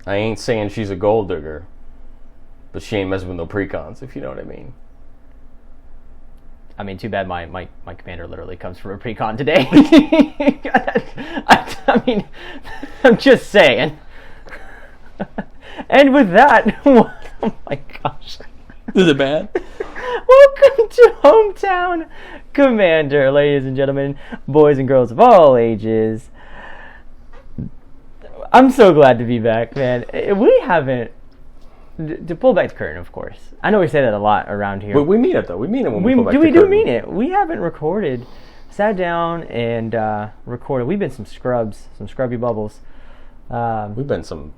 I ain't saying she's a gold digger, but she ain't messing with no precons, if you know what I mean. I mean, too bad my commander literally comes from a precon today. I mean, I'm just saying. And with that, oh my gosh. Is it bad? Welcome to Hometown Commander, ladies and gentlemen, boys and girls of all ages. I'm so glad to be back, man. We haven't, to pull back the curtain, of course. I know we say that a lot around here. But we mean it, though. We mean it when we pull back the curtain. We do mean it. We haven't sat down and recorded. We've been some scrubby bubbles. We've been some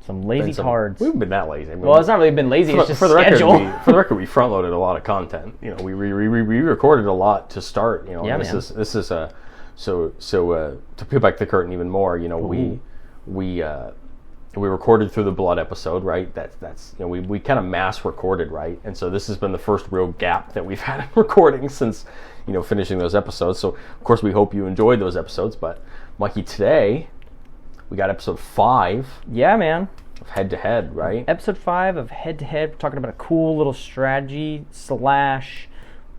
lazy cards. We haven't been that lazy. I mean, well, it's not really been lazy. It's just for the schedule. For the record, we front loaded a lot of content. You know, we recorded a lot to start. You know, yeah, this is so to peel back the curtain even more. You know, we recorded through the blood episode, right? That's you know, we kind of mass recorded, right? And so this has been the first real gap that we've had in recording since, you know, finishing those episodes. So of course we hope you enjoyed those episodes. But Mikey, today we got episode 5. Yeah, man. Of Head to Head, right? Episode 5 of Head to Head. We're talking about a cool little strategy / well,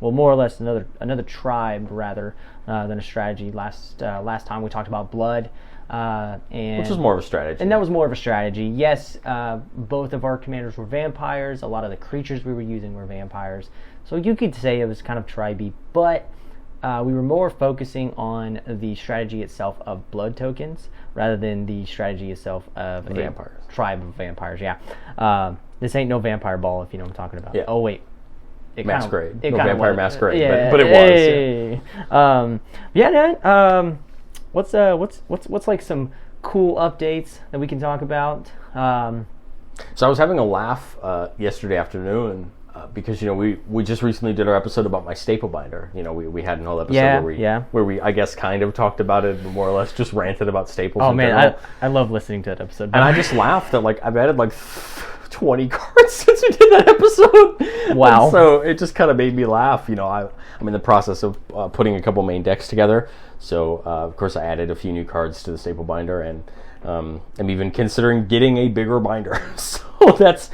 more or less another tribe rather than a strategy. Last time we talked about blood. And which was more of a strategy. And that was more of a strategy. Yes, both of our commanders were vampires. A lot of the creatures we were using were vampires. So you could say it was kind of tribe-y, but we were more focusing on the strategy itself of blood tokens rather than the strategy itself of vampires. A tribe of vampires, yeah. This ain't no vampire ball, if you know what I'm talking about. Yeah. Oh, wait. Masquerade. No vampire masquerade, yeah, but it was. Yeah, yeah man. What's like some cool updates that we can talk about? So I was having a laugh yesterday afternoon because, you know, we just recently did our episode about my staple binder. You know, we had an whole episode where we I guess kind of talked about it, but more or less just ranted about staples. Oh man, I love listening to that episode. And I just laughed that like I've added like 20 cards since we did that episode. Wow. And so it just kind of made me laugh. You know, I'm in the process of putting a couple main decks together. So, of course, I added a few new cards to the staple binder, and I'm even considering getting a bigger binder. So that's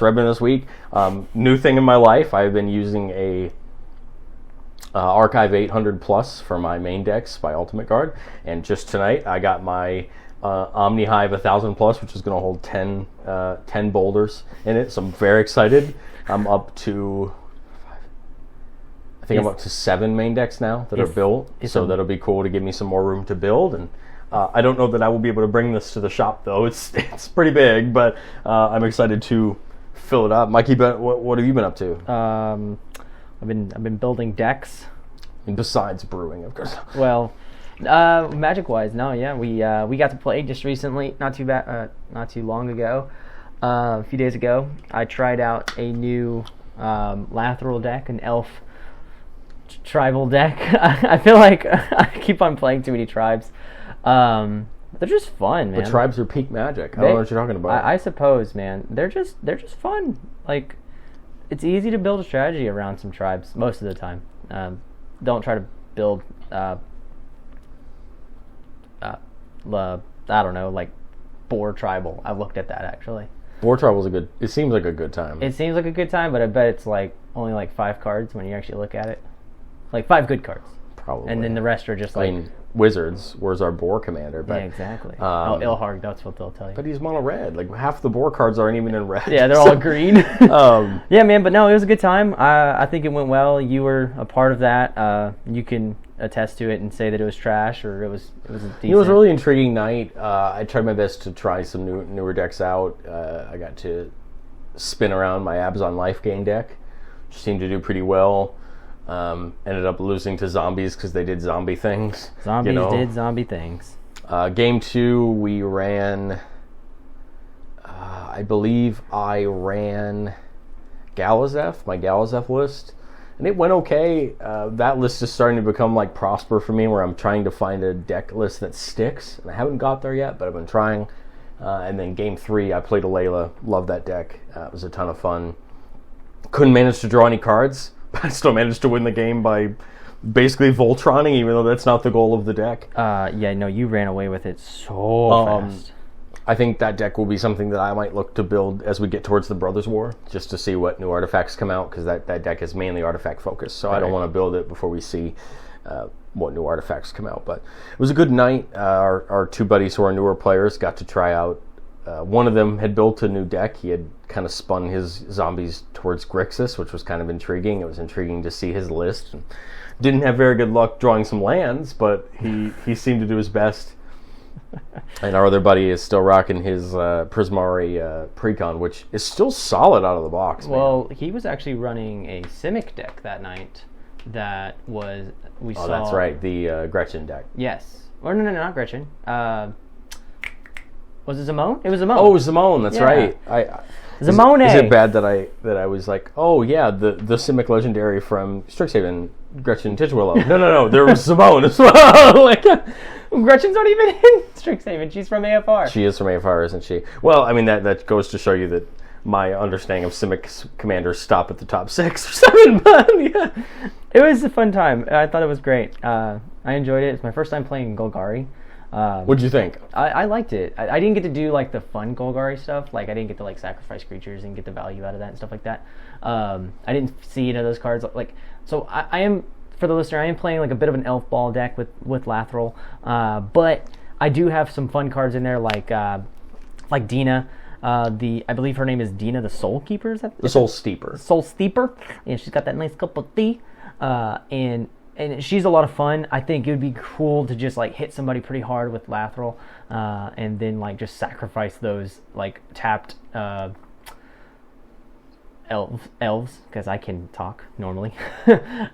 Redmond this week. New thing in my life, I've been using a Archive 800 Plus for my main decks by Ultimate Guard, and just tonight I got my Omni Hive 1000 Plus, which is going to hold 10 boulders in it. So I'm very excited. I'm up to... I think I'm up to 7 main decks now that are built, so that'll be cool to give me some more room to build. And I don't know that I will be able to bring this to the shop, though. It's pretty big, but I'm excited to fill it up. Mikey, what have you been up to? I've been building decks. And besides brewing, of course. Well, magic-wise, no, yeah, we got to play just recently, not too long ago, a few days ago. I tried out a new Lateral deck, an elf tribal deck. I feel like I keep on playing too many tribes. They're just fun, man. The tribes are peak magic. I don't know what you're talking about. I suppose, man. They're just fun. Like, it's easy to build a strategy around some tribes most of the time. Don't try to build I don't know, like Boar Tribal. I looked at that actually. Boar Tribal is it seems like a good time. It seems like a good time, but I bet it's like only like 5 cards when you actually look at it. Like 5 good cards. Probably. And then the rest are just like... Wizards. Where's our Boar commander? But, yeah, exactly. Ilharg, that's what they'll tell you. But he's mono red. Like half the Boar cards aren't even in red. Yeah, they're all green. Yeah, man, but no, it was a good time. I think it went well. You were a part of that. You can attest to it and say that it was trash or it was a decent... It was a really intriguing night. I tried my best to try some newer decks out. I got to spin around my Abs on Life Gain deck, which seemed to do pretty well. Ended up losing to zombies because they did zombie things. Zombies did zombie things. Game 2, we ran... I believe I ran Galazeth, my Galazeth list. And it went okay. That list is starting to become like Prosper for me, where I'm trying to find a deck list that sticks. And I haven't got there yet, but I've been trying. And then Game 3, I played a Layla. Loved that deck. It was a ton of fun. Couldn't manage to draw any cards. I still managed to win the game by basically Voltroning, even though that's not the goal of the deck. Yeah, no, you ran away with it so fast. I think that deck will be something that I might look to build as we get towards the Brothers War, just to see what new artifacts come out, because that deck is mainly artifact focused, so I don't want to build it before we see what new artifacts come out. But it was a good night. Our two buddies who are newer players got to try out. One of them had built a new deck. He had kind of spun his zombies towards Grixis, which was kind of intriguing. It was intriguing to see his list. Didn't have very good luck drawing some lands, but he seemed to do his best. And our other buddy is still rocking his Prismari Precon, which is still solid out of the box. Well, he was actually running a Simic deck that night. That was saw. Oh, that's right, the Gretchen deck. Yes. Or no, not Gretchen. Was it Zimone? It was Zimone. Oh, Zimone. That's right. Zimone. Is it bad that I was like, oh yeah, the Simic legendary from Strixhaven, Gretchen Titchwillow? No, there was Zimone as well. Like, Gretchen's not even in Strixhaven. She's from AFR. She is from AFR, isn't she? Well, I mean that goes to show you that my understanding of Simic commanders stop at the top 6 or 7. But yeah, it was a fun time. I thought it was great. I enjoyed it. It's my first time playing Golgari. What'd you think? I liked it. I didn't get to do like the fun Golgari stuff. Like I didn't get to like sacrifice creatures and get the value out of that and stuff like that. I didn't see any of those cards. Like so, I am, for the listener, I am playing like a bit of an elf ball deck with Lathril, but I do have some fun cards in there like Dina. I believe her name is Dina the Soul Keeper. Is that the Soul Steeper? Soul Steeper. Yeah, she's got that nice cup of tea, and she's a lot of fun. I think it would be cool to just like hit somebody pretty hard with Lathril, and then like just sacrifice those like tapped elves, because I can talk normally.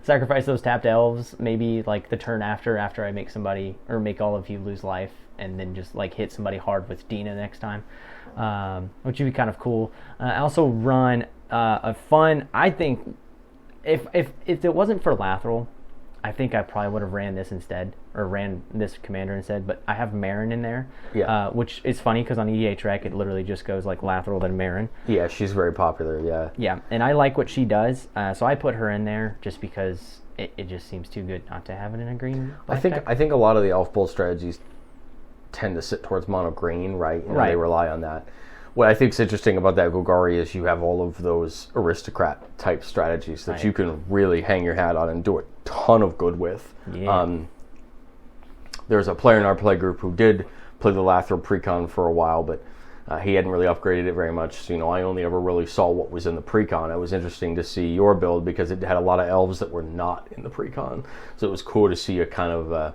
Sacrifice those tapped elves, maybe like the turn after I make somebody or make all of you lose life, and then just like hit somebody hard with Dina next time, which would be kind of cool. I also run a fun. I think if it wasn't for Lathril, I think I probably would have ran this instead, or ran this commander instead, but I have Marin in there, which is funny because on EDH Rec it literally just goes like Lathril then Marin. Yeah, she's very popular, yeah. Yeah, and I like what she does, so I put her in there just because it just seems too good not to have it in a green black deck. I think a lot of the Elf Bowl strategies tend to sit towards mono green, right? You know, they rely on that. What I think is interesting about that Golgari is you have all of those aristocrat type strategies that you can really hang your hat on and do a ton of good with. Yeah. There's a player in our play group who did play the Lathril Precon for a while, but he hadn't really upgraded it very much. So, I only ever really saw what was in the Precon. It was interesting to see your build because it had a lot of elves that were not in the Precon. So it was cool to see you kind of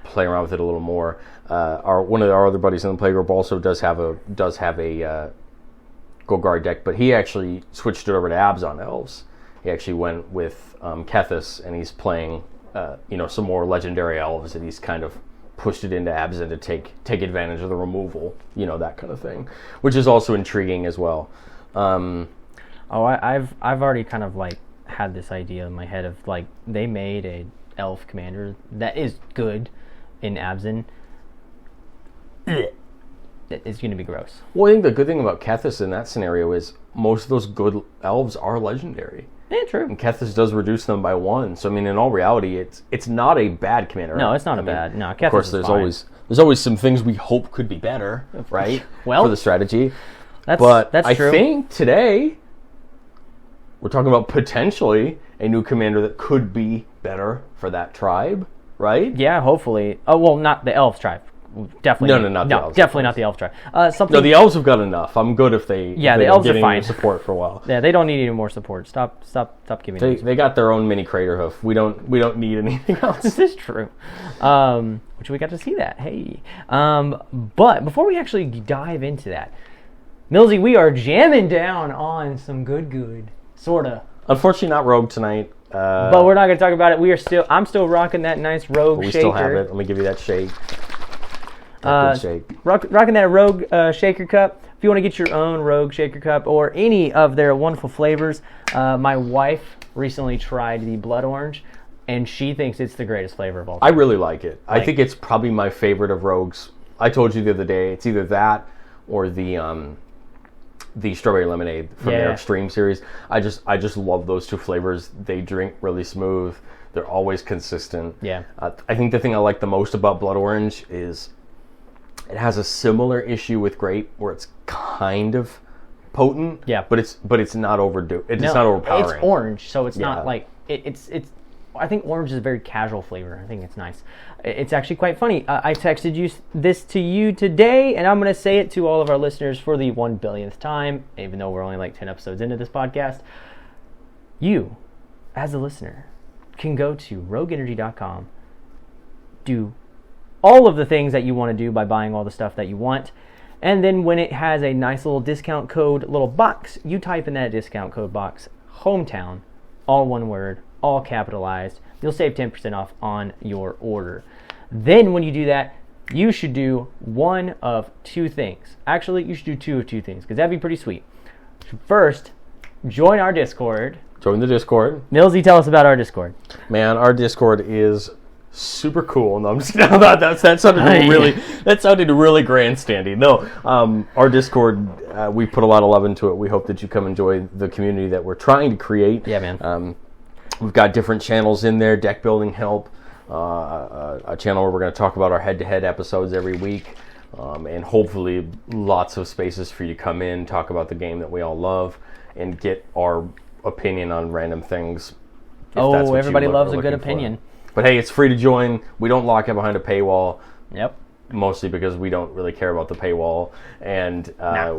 play around with it a little more. One of our other buddies in the playgroup also does have a Golgari deck, but he actually switched it over to Abzan elves. He actually went with Kethis, and he's playing some more legendary elves, and he's kind of pushed it into Abzan to take advantage of the removal, that kind of thing, which is also intriguing as well. I've already kind of like had this idea in my head of like they made a elf commander that is good in Abzan. It's going to be gross. Well, I think the good thing about Kethis in that scenario is most of those good elves are legendary. Yeah, true. And Kethis does reduce them by 1. So, I mean, in all reality, it's not a bad commander. No, it's not bad. No, Kethis of course, there's always some things we hope could be better, right? For the strategy. That's true. I think today we're talking about potentially a new commander that could be better for that tribe, right? Yeah, hopefully. Oh, well, not the elves tribe. Definitely not the elves. Definitely not the elf tribe. No, the elves have got enough. I'm good if they the elves are fine. Support for a while. Yeah, they don't need any more support. Stop giving them They got their own mini crater hoof. We don't need anything else. This is true. Which we got to see that. Hey. But before we actually dive into that, Millzy, we are jamming down on some good sorta. Unfortunately, not Rogue tonight. But we're not going to talk about it. I'm still rocking that nice Rogue shaker. We still have it. Let me give you that shake. Rocking that Rogue shaker cup. If you want to get your own Rogue shaker cup or any of their wonderful flavors, my wife recently tried the blood orange, and she thinks it's the greatest flavor of all time. I really like it. I think it's probably my favorite of Rogues. I told you the other day, it's either that or the strawberry lemonade from their Extreme series. I just love those two flavors. They drink really smooth. They're always consistent. Yeah. I think the thing I like the most about blood orange is It has a similar issue with grape where it's kind of potent. Yeah. But it's not overdo. It's not overpowering. It's orange, so it's not like it's. I think orange is a very casual flavor. I think it's nice. It's actually quite funny. I texted this to you today, and I'm going to say it to all of our listeners for the 1 billionth time, even though we're only like 10 episodes into this podcast. You, as a listener, can go to rogueenergy.com, do all of the things that you want to do by buying all the stuff that you want, and then when it has a nice little discount code little box, you type in that discount code box, hometown, all one word, all capitalized. You'll save 10% off on your order. Then when you do that, you should do one of two things. Actually, you should do two of two things, because that'd be pretty sweet. First, join our Discord. Join the Discord. Millzy, tell us about our Discord. Man, our Discord is super cool. No, I'm just kidding. That sounded really grandstandy. No, our Discord, we put a lot of love into it. We hope that you come enjoy the community that we're trying to create. Yeah, man. We've got different channels in there, deck building help, a channel where we're going to talk about our head-to-head episodes every week, and hopefully lots of spaces for you to come in, talk about the game that we all love, and get our opinion on random things. Everybody loves a good opinion. But hey, it's free to join. We don't lock it behind a paywall. Yep. Mostly because we don't really care about the paywall, and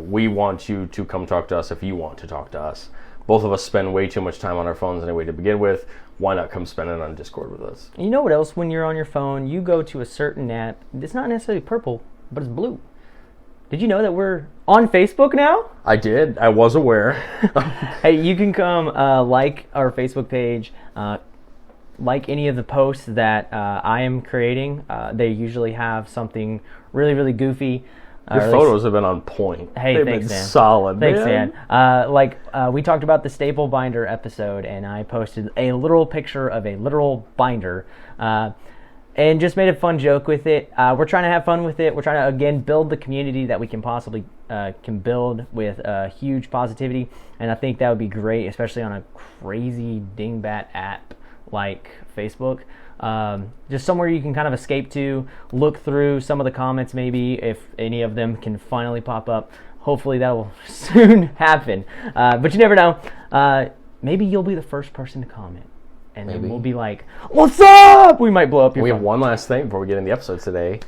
we want you to come talk to us if you want to talk to us. Both of us spend way too much time on our phones anyway to begin with. Why not come spend it on Discord with us? You know what else? When you're on your phone, you go to a certain app. It's not necessarily purple, but it's blue. Did you know that we're on Facebook now? I did. I was aware. Hey, you can come like our Facebook page, like any of the posts that I am creating. They usually have something really, really goofy. Your photos have been on point. Hey, they've thanks, been man. Solid. Thanks, man. We talked about the staple binder episode, and I posted a literal picture of a literal binder, and just made a fun joke with it. We're trying to have fun with it. We're trying to, again, build the community that we can possibly can build with huge positivity, and I think that would be great, especially on a crazy dingbat app like Facebook. Just somewhere you can kind of escape to, look through some of the comments, maybe if any of them can finally pop up. Hopefully that will soon happen, but you never know. Maybe you'll be the first person to comment, and then we'll be like, what's up? We might blow up your phone. We have one last thing before we get in the episode today.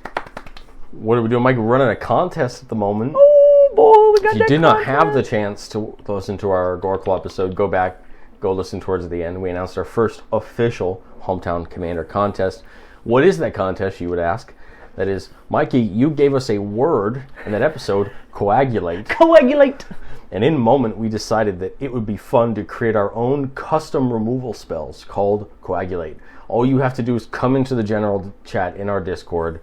What are we doing, Mike? We're running a contest at the moment. Oh boy, we got if you did not have the chance to listen to our Gorkle episode, go back, go listen towards the end. We announced our first official Hometown Commander contest. What is that contest, you would ask? That is, Mikey, you gave us a word in that episode, coagulate. Coagulate! And in moment, we decided that it would be fun to create our own custom removal spells called coagulate. All you have to do is come into the general chat in our Discord,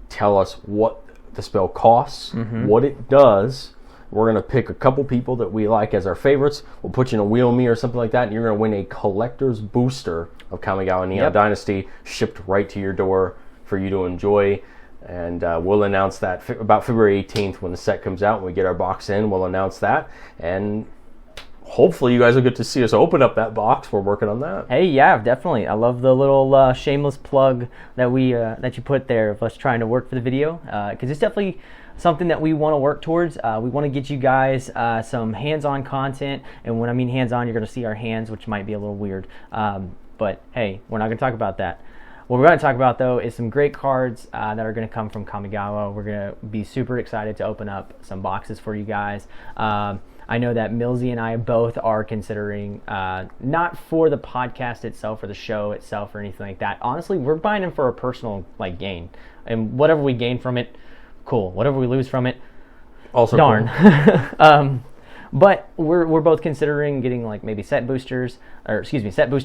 tell us what the spell costs, what it does. We're going to pick a couple people that we like as our favorites. We'll put you in a Wheel Me or something like that, and you're going to win a collector's booster of Kamigawa Neon Dynasty shipped right to your door for you to enjoy. And we'll announce that about February 18th when the set comes out. When we get our box in, we'll announce that. And hopefully you guys will get to see us open up that box. We're working on that. Hey, yeah, definitely. I love the little shameless plug that that you put there of us trying to work for the video, because it's definitely something that we want to work towards. We want to get you guys some hands-on content, and when I mean hands-on, you're going to see our hands, which might be a little weird. But hey, we're not going to talk about that. What we're going to talk about, though, is some great cards that are going to come from Kamigawa. We're going to be super excited to open up some boxes for you guys. I know that Millzy and I both are considering, not for the podcast itself or the show itself or anything like that. Honestly, we're buying them for a personal gain. And whatever we gain from it, cool. Whatever we lose from it, also darn. Cool. But we're both considering getting maybe set booster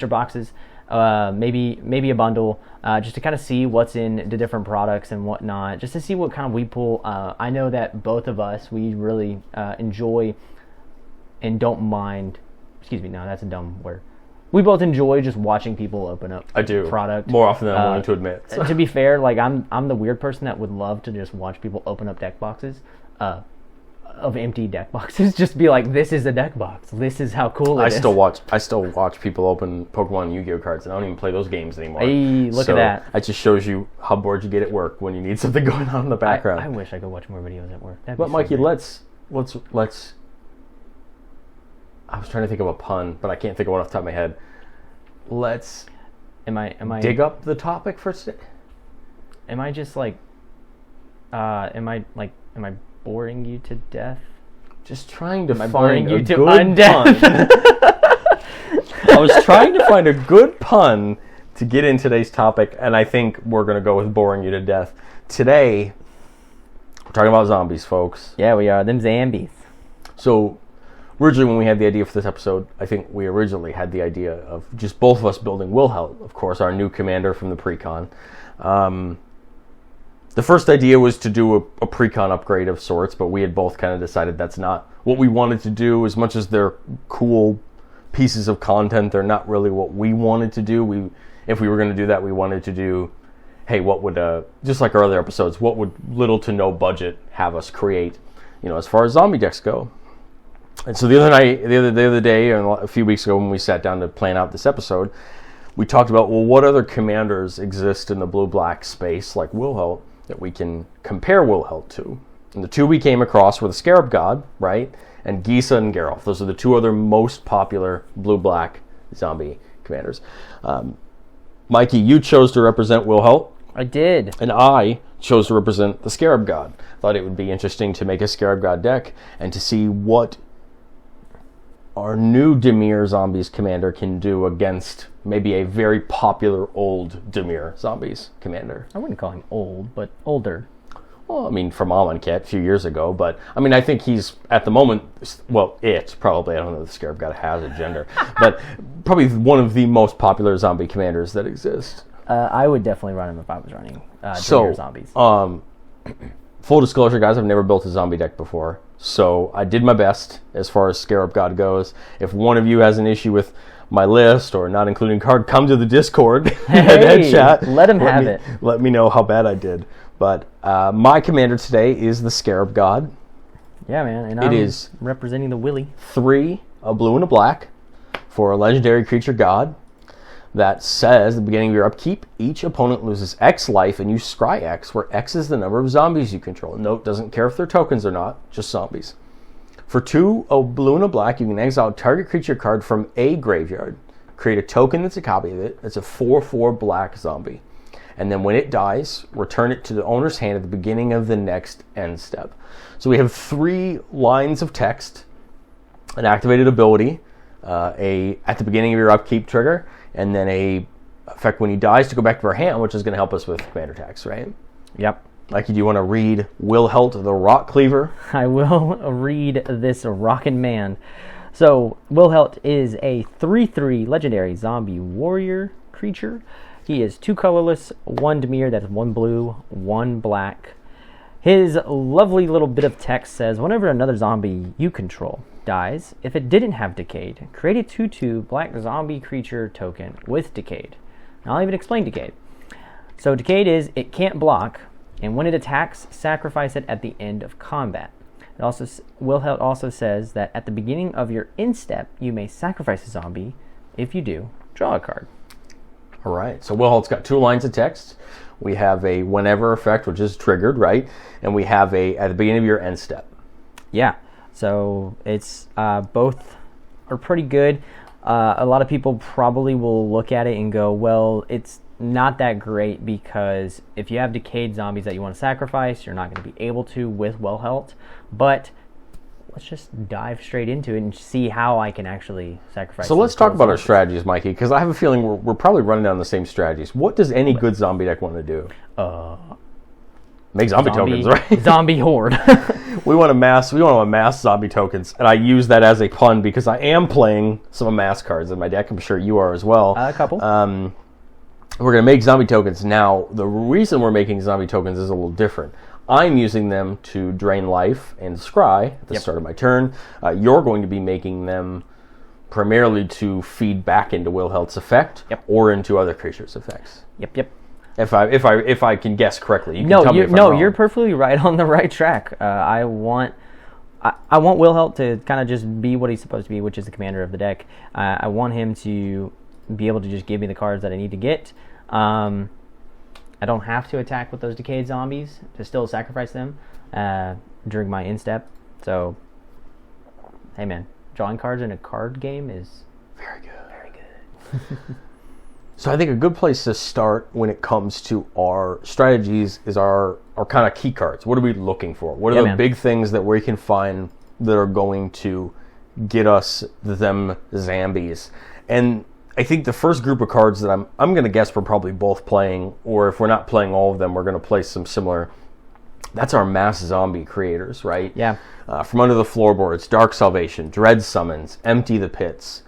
boxes, maybe a bundle, just to kind of see what's in the different products and whatnot, just to see what kind of we pull. I know that both of us, we really enjoy and don't mind. No, that's a dumb word. We both enjoy just watching people open up product more often than I'm willing to admit. So. To be fair, I'm the weird person that would love to just watch people open up deck boxes. of empty deck boxes. Just be like, this is a deck box. This is how cool it is. I still watch people open Pokemon and Yu-Gi-Oh cards, and I don't even play those games anymore. Hey, look at that. It just shows you how bored you get at work when you need something going on in the background. I wish I could watch more videos at work. But Mikey, let's. I was trying to think of a pun, but I can't think of one off the top of my head. Let's. Am I dig up the topic for today? Am I just like? Am I boring you to death? Just trying to find boring a you to good pun. I was trying to find a good pun to get in today's topic, and I think we're going to go with boring you to death. Today, we're talking about zombies, folks. Yeah, we are. Them zombies. So, originally when we had the idea for this episode, I think we originally had the idea of just both of us building Wilhelt, of course, our new commander from the pre-con. The first idea was to do a pre-con upgrade of sorts, but we had both kind of decided that's not what we wanted to do. As much as they're cool pieces of content, they're not really what we wanted to do. If we were going to do that, we wanted to do, hey, what would, just like our other episodes, what would little to no budget have us create, as far as zombie decks go. And so the other day, and a few weeks ago when we sat down to plan out this episode, we talked about, well, what other commanders exist in the blue-black space, like Wilhelt, that we can compare Wilhelt to. And the two we came across were the Scarab God, right? And Gisa and Geralf. Those are the two other most popular blue-black zombie commanders. Mikey, you chose to represent Wilhelt. I did. And I chose to represent the Scarab God. Thought it would be interesting to make a Scarab God deck and to see what our new Dimir Zombies commander can do against maybe a very popular old Dimir Zombies commander. I wouldn't call him old, but older. Well, I mean, from Amonkhet a few years ago, but I mean, I think he's at the moment, well, probably, I don't know if the Scarab God has a gender, but probably one of the most popular zombie commanders that exist. I would definitely run him if I was running Dimir Zombies. Full disclosure, guys, I've never built a zombie deck before. So I did my best as far as Scarab God goes. If one of you has an issue with my list or not including card, come to the Discord head chat. Let him have it. Let me know how bad I did. But my commander today is the Scarab God. Yeah, man. And I'm representing the Willy. 3, a blue and a black, for a legendary creature god that says, at the beginning of your upkeep, each opponent loses X life and you scry X, where X is the number of zombies you control. Note, doesn't care if they're tokens or not, just zombies. For 2, a blue and a black, you can exile target creature card from a graveyard. Create a token that's a copy of it. It's a 4/4 black zombie. And then when it dies, return it to the owner's hand at the beginning of the next end step. So we have 3 lines of text, an activated ability, at the beginning of your upkeep trigger, and then a effect when he dies to go back to our hand, which is going to help us with commander attacks, right? Yep. Mikey, do you want to read Wilhelt the Rock Cleaver? I will read this rockin' man. So, Wilhelt is a 3/3 legendary zombie warrior creature. He is 2 colorless, 1 Dimir, that's 1 blue, 1 black. His lovely little bit of text says, whenever another zombie you control dies, if it didn't have Decayed, create a 2/2 black zombie creature token with Decayed. Now, I'll even explain Decayed. So Decayed is, it can't block, and when it attacks, sacrifice it at the end of combat. Wilhelt also says that at the beginning of your end step, you may sacrifice a zombie. If you do, draw a card. All right, so Wilhelt's got 2 lines of text. We have a whenever effect, which is triggered, right? And we have a at the beginning of your end step. Yeah. So it's both are pretty good. A lot of people probably will look at it and go, well, it's not that great because if you have decayed zombies that you want to sacrifice, you're not going to be able to with Wilhelt. But let's just dive straight into it and see how I can actually sacrifice. So let's talk about our strategies, Mikey, because I have a feeling we're probably running down the same strategies. What does any good zombie deck want to do? Make zombie tokens, right? Zombie horde. We want to amass zombie tokens, and I use that as a pun because I am playing some amass cards in my deck. I'm sure you are as well. A couple. We're going to make zombie tokens. Now, the reason we're making zombie tokens is a little different. I'm using them to drain life and scry at the start of my turn. You're going to be making them primarily to feed back into Wilhelt's effect or into other creatures' effects. Yep. If I can guess correctly, you can tell me if I'm wrong. You're perfectly right on the right track. I want I want Wilhelt to kind of just be what he's supposed to be, which is the commander of the deck. I want him to be able to just give me the cards that I need to get. I don't have to attack with those decayed zombies to still sacrifice them during my instep. So, hey man, drawing cards in a card game is very good. Very good. So I think a good place to start when it comes to our strategies is our kind of key cards. What are we looking for? What are the big things that we can find that are going to get us them zombies? And I think the first group of cards that I'm going to guess we're probably both playing, or if we're not playing all of them, we're going to play some similar. That's our mass zombie creators, right? Yeah. From under the floorboards, Dark Salvation, Dread Summons, Empty the Pits.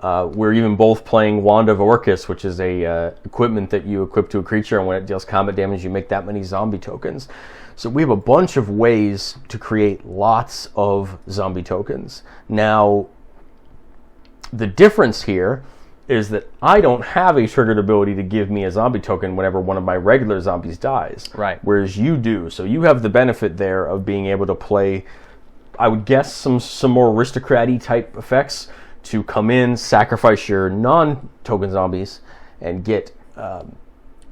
We're even both playing Wand of Orcus, which is a equipment that you equip to a creature, and when it deals combat damage, you make that many zombie tokens. So we have a bunch of ways to create lots of zombie tokens. Now, the difference here is that I don't have a triggered ability to give me a zombie token whenever one of my regular zombies dies. Right. Whereas you do. So you have the benefit there of being able to play, I would guess, some more aristocrat-y type effects to come in, sacrifice your non-token zombies, and get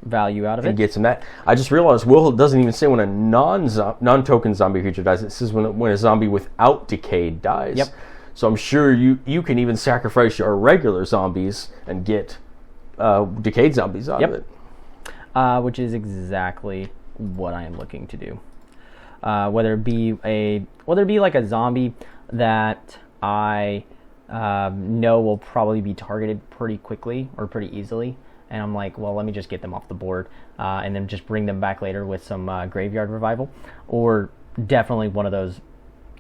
value out of it. And get some that. I just realized Will doesn't even say when a non-token zombie creature dies. It says when a zombie without decayed dies. Yep. So I'm sure you can even sacrifice your regular zombies and get decayed zombies out of it. Which is exactly what I am looking to do. Whether it be like a zombie that I know will probably be targeted pretty quickly or pretty easily, and I'm like, well, let me just get them off the board and then just bring them back later with some graveyard revival, or definitely one of those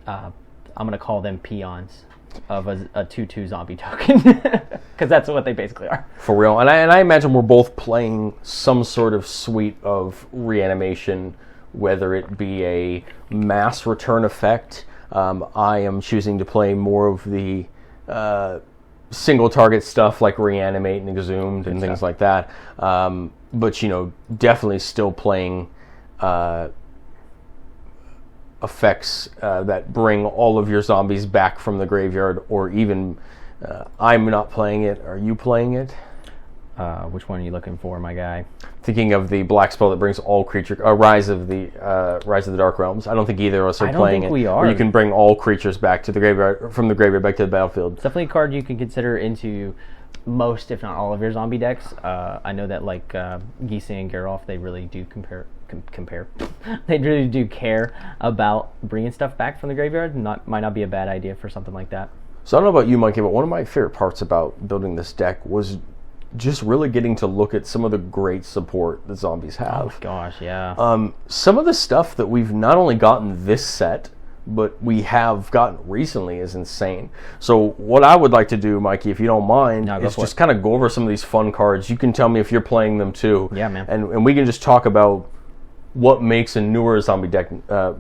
I'm going to call them peons of a 2/2 zombie token, because that's what they basically are. For real. And I imagine we're both playing some sort of suite of reanimation, whether it be a mass return effect. I am choosing to play more of the single target stuff like Reanimate and Exhumed and things like that. But, definitely still playing effects that bring all of your zombies back from the graveyard, or even I'm not playing it. Are you playing it? Which one are you looking for, my guy? Thinking of the black spell that brings all creature, Rise of the Dark Realms. I don't think either of us are playing it. I don't think we are. Where you can bring all creatures back to the graveyard, from the graveyard back to the battlefield. It's definitely a card you can consider into most, if not all, of your zombie decks. I know that like Gise and Geralf, they really do compare. They really do care about bringing stuff back from the graveyard. Might not be a bad idea for something like that. So I don't know about you, Mikey, but one of my favorite parts about building this deck was just really getting to look at some of the great support that zombies have. Oh my gosh, yeah. Some of the stuff that we've not only gotten this set, but we have gotten recently is insane. So what I would like to do, Mikey, if you don't mind, is just kind of go over some of these fun cards. You can tell me if you're playing them too. Yeah, man. And we can just talk about what makes a newer zombie deck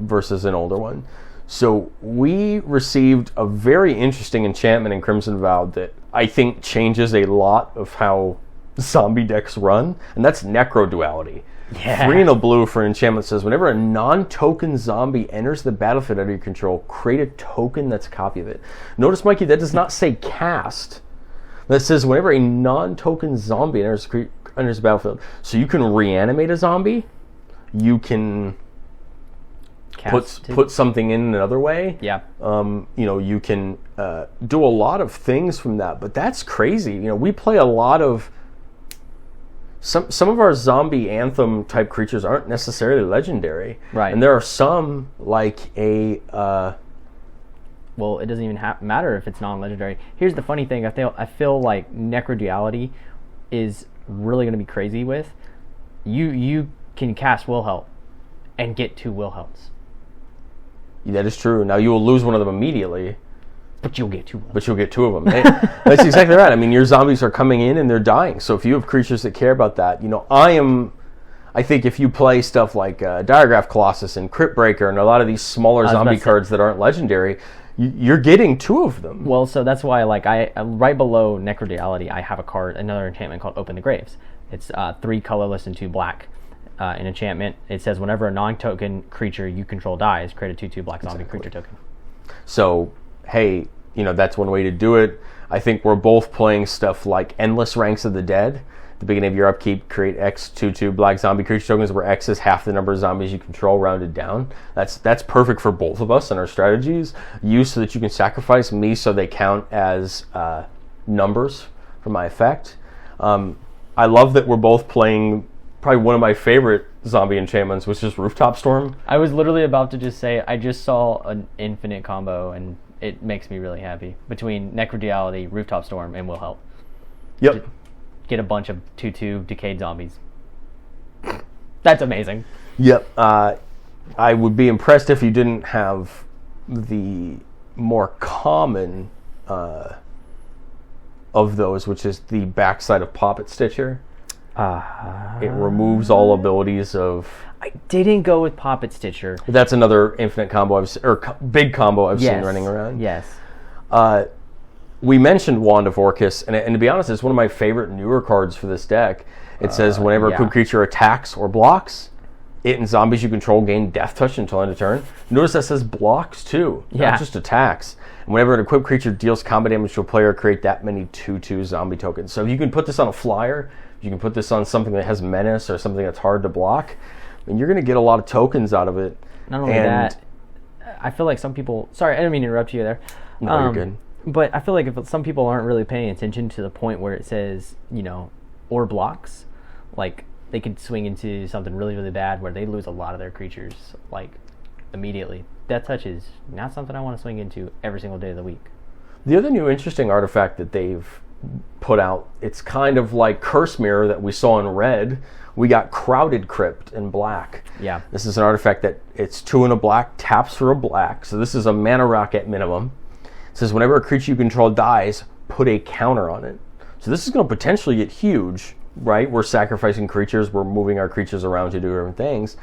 versus an older one. So we received a very interesting enchantment in Crimson Vow that I think changes a lot of how zombie decks run, and that's Necro Duality. Yeah. 3 and a blue for an enchantment says, whenever a non-token zombie enters the battlefield under your control, create a token that's a copy of it. Notice, Mikey, that does not say cast. That says whenever a non-token zombie enters the battlefield. So you can reanimate a zombie, you can put something in another way. Yeah. You can do a lot of things from that, but that's crazy. We play a lot of some of our zombie anthem type creatures aren't necessarily legendary, right? And there are some like a. Well, it doesn't even matter if it's non-legendary. Here's the funny thing: I feel like Necro Duality is really going to be crazy with. You can cast Wilhelt and get 2 Wilhelts. That is true. Now you will lose one of them immediately, but you'll get 2 of them. But you'll get 2 of them. That's exactly right. I mean, your zombies are coming in and they're dying. So if you have creatures that care about that, I think if you play stuff like Diregraph Colossus and Crypt Breaker and a lot of these smaller zombie cards that aren't legendary, you're getting 2 of them. Well, so that's why, I right below Necro Duality, I have another enchantment called Open the Graves. It's 3 colorless and 2 black. An enchantment. It says whenever a non-token creature you control dies, create a 2/2 black zombie creature token. So, hey, that's one way to do it. I think we're both playing stuff like Endless Ranks of the Dead. At the beginning of your upkeep, create X 2/2 black zombie creature tokens where X is half the number of zombies you control rounded down. That's perfect for both of us and our strategies. Use so that you can sacrifice me so they count as numbers for my effect. I love that we're both playing probably one of my favorite zombie enchantments, which is Rooftop Storm. I was literally about to just say, I just saw an infinite combo, and it makes me really happy. Between Necro Duality, Rooftop Storm, and Will Help. Yep. Get a bunch of 2/2 decayed zombies. That's amazing. Yep. I would be impressed if you didn't have the more common of those, which is the backside of Poppet Stitcher. It removes all abilities of... I didn't go with Poppet Stitcher. That's another infinite combo big combo I've seen running around. Yes. We mentioned Wand of Orcus, and to be honest, it's one of my favorite newer cards for this deck. It says whenever a equipped creature attacks or blocks, it and zombies you control gain Death Touch until end of turn. Notice that says blocks too, not just attacks. And whenever an equipped creature deals combat damage to a player, create that many 2/2 zombie tokens. So if you can put this on a flyer, you can put this on something that has menace or something that's hard to block, and you're going to get a lot of tokens out of it. Not only that, I feel like some people... Sorry, I didn't mean to interrupt you there. No, you're good. But I feel like if some people aren't really paying attention to the point where it says, or blocks, like they could swing into something really, really bad where they lose a lot of their creatures, like, immediately. Death Touch is not something I want to swing into every single day of the week. The other new interesting artifact that they've put out, it's kind of like Curse Mirror that we saw in red. We got Crowded Crypt in black. Yeah. This is an artifact that it's 2 and a black, taps for a black. So this is a mana rock at minimum. It says whenever a creature you control dies, put a counter on it. So this is going to potentially get huge, right? We're sacrificing creatures, we're moving our creatures around to do different things.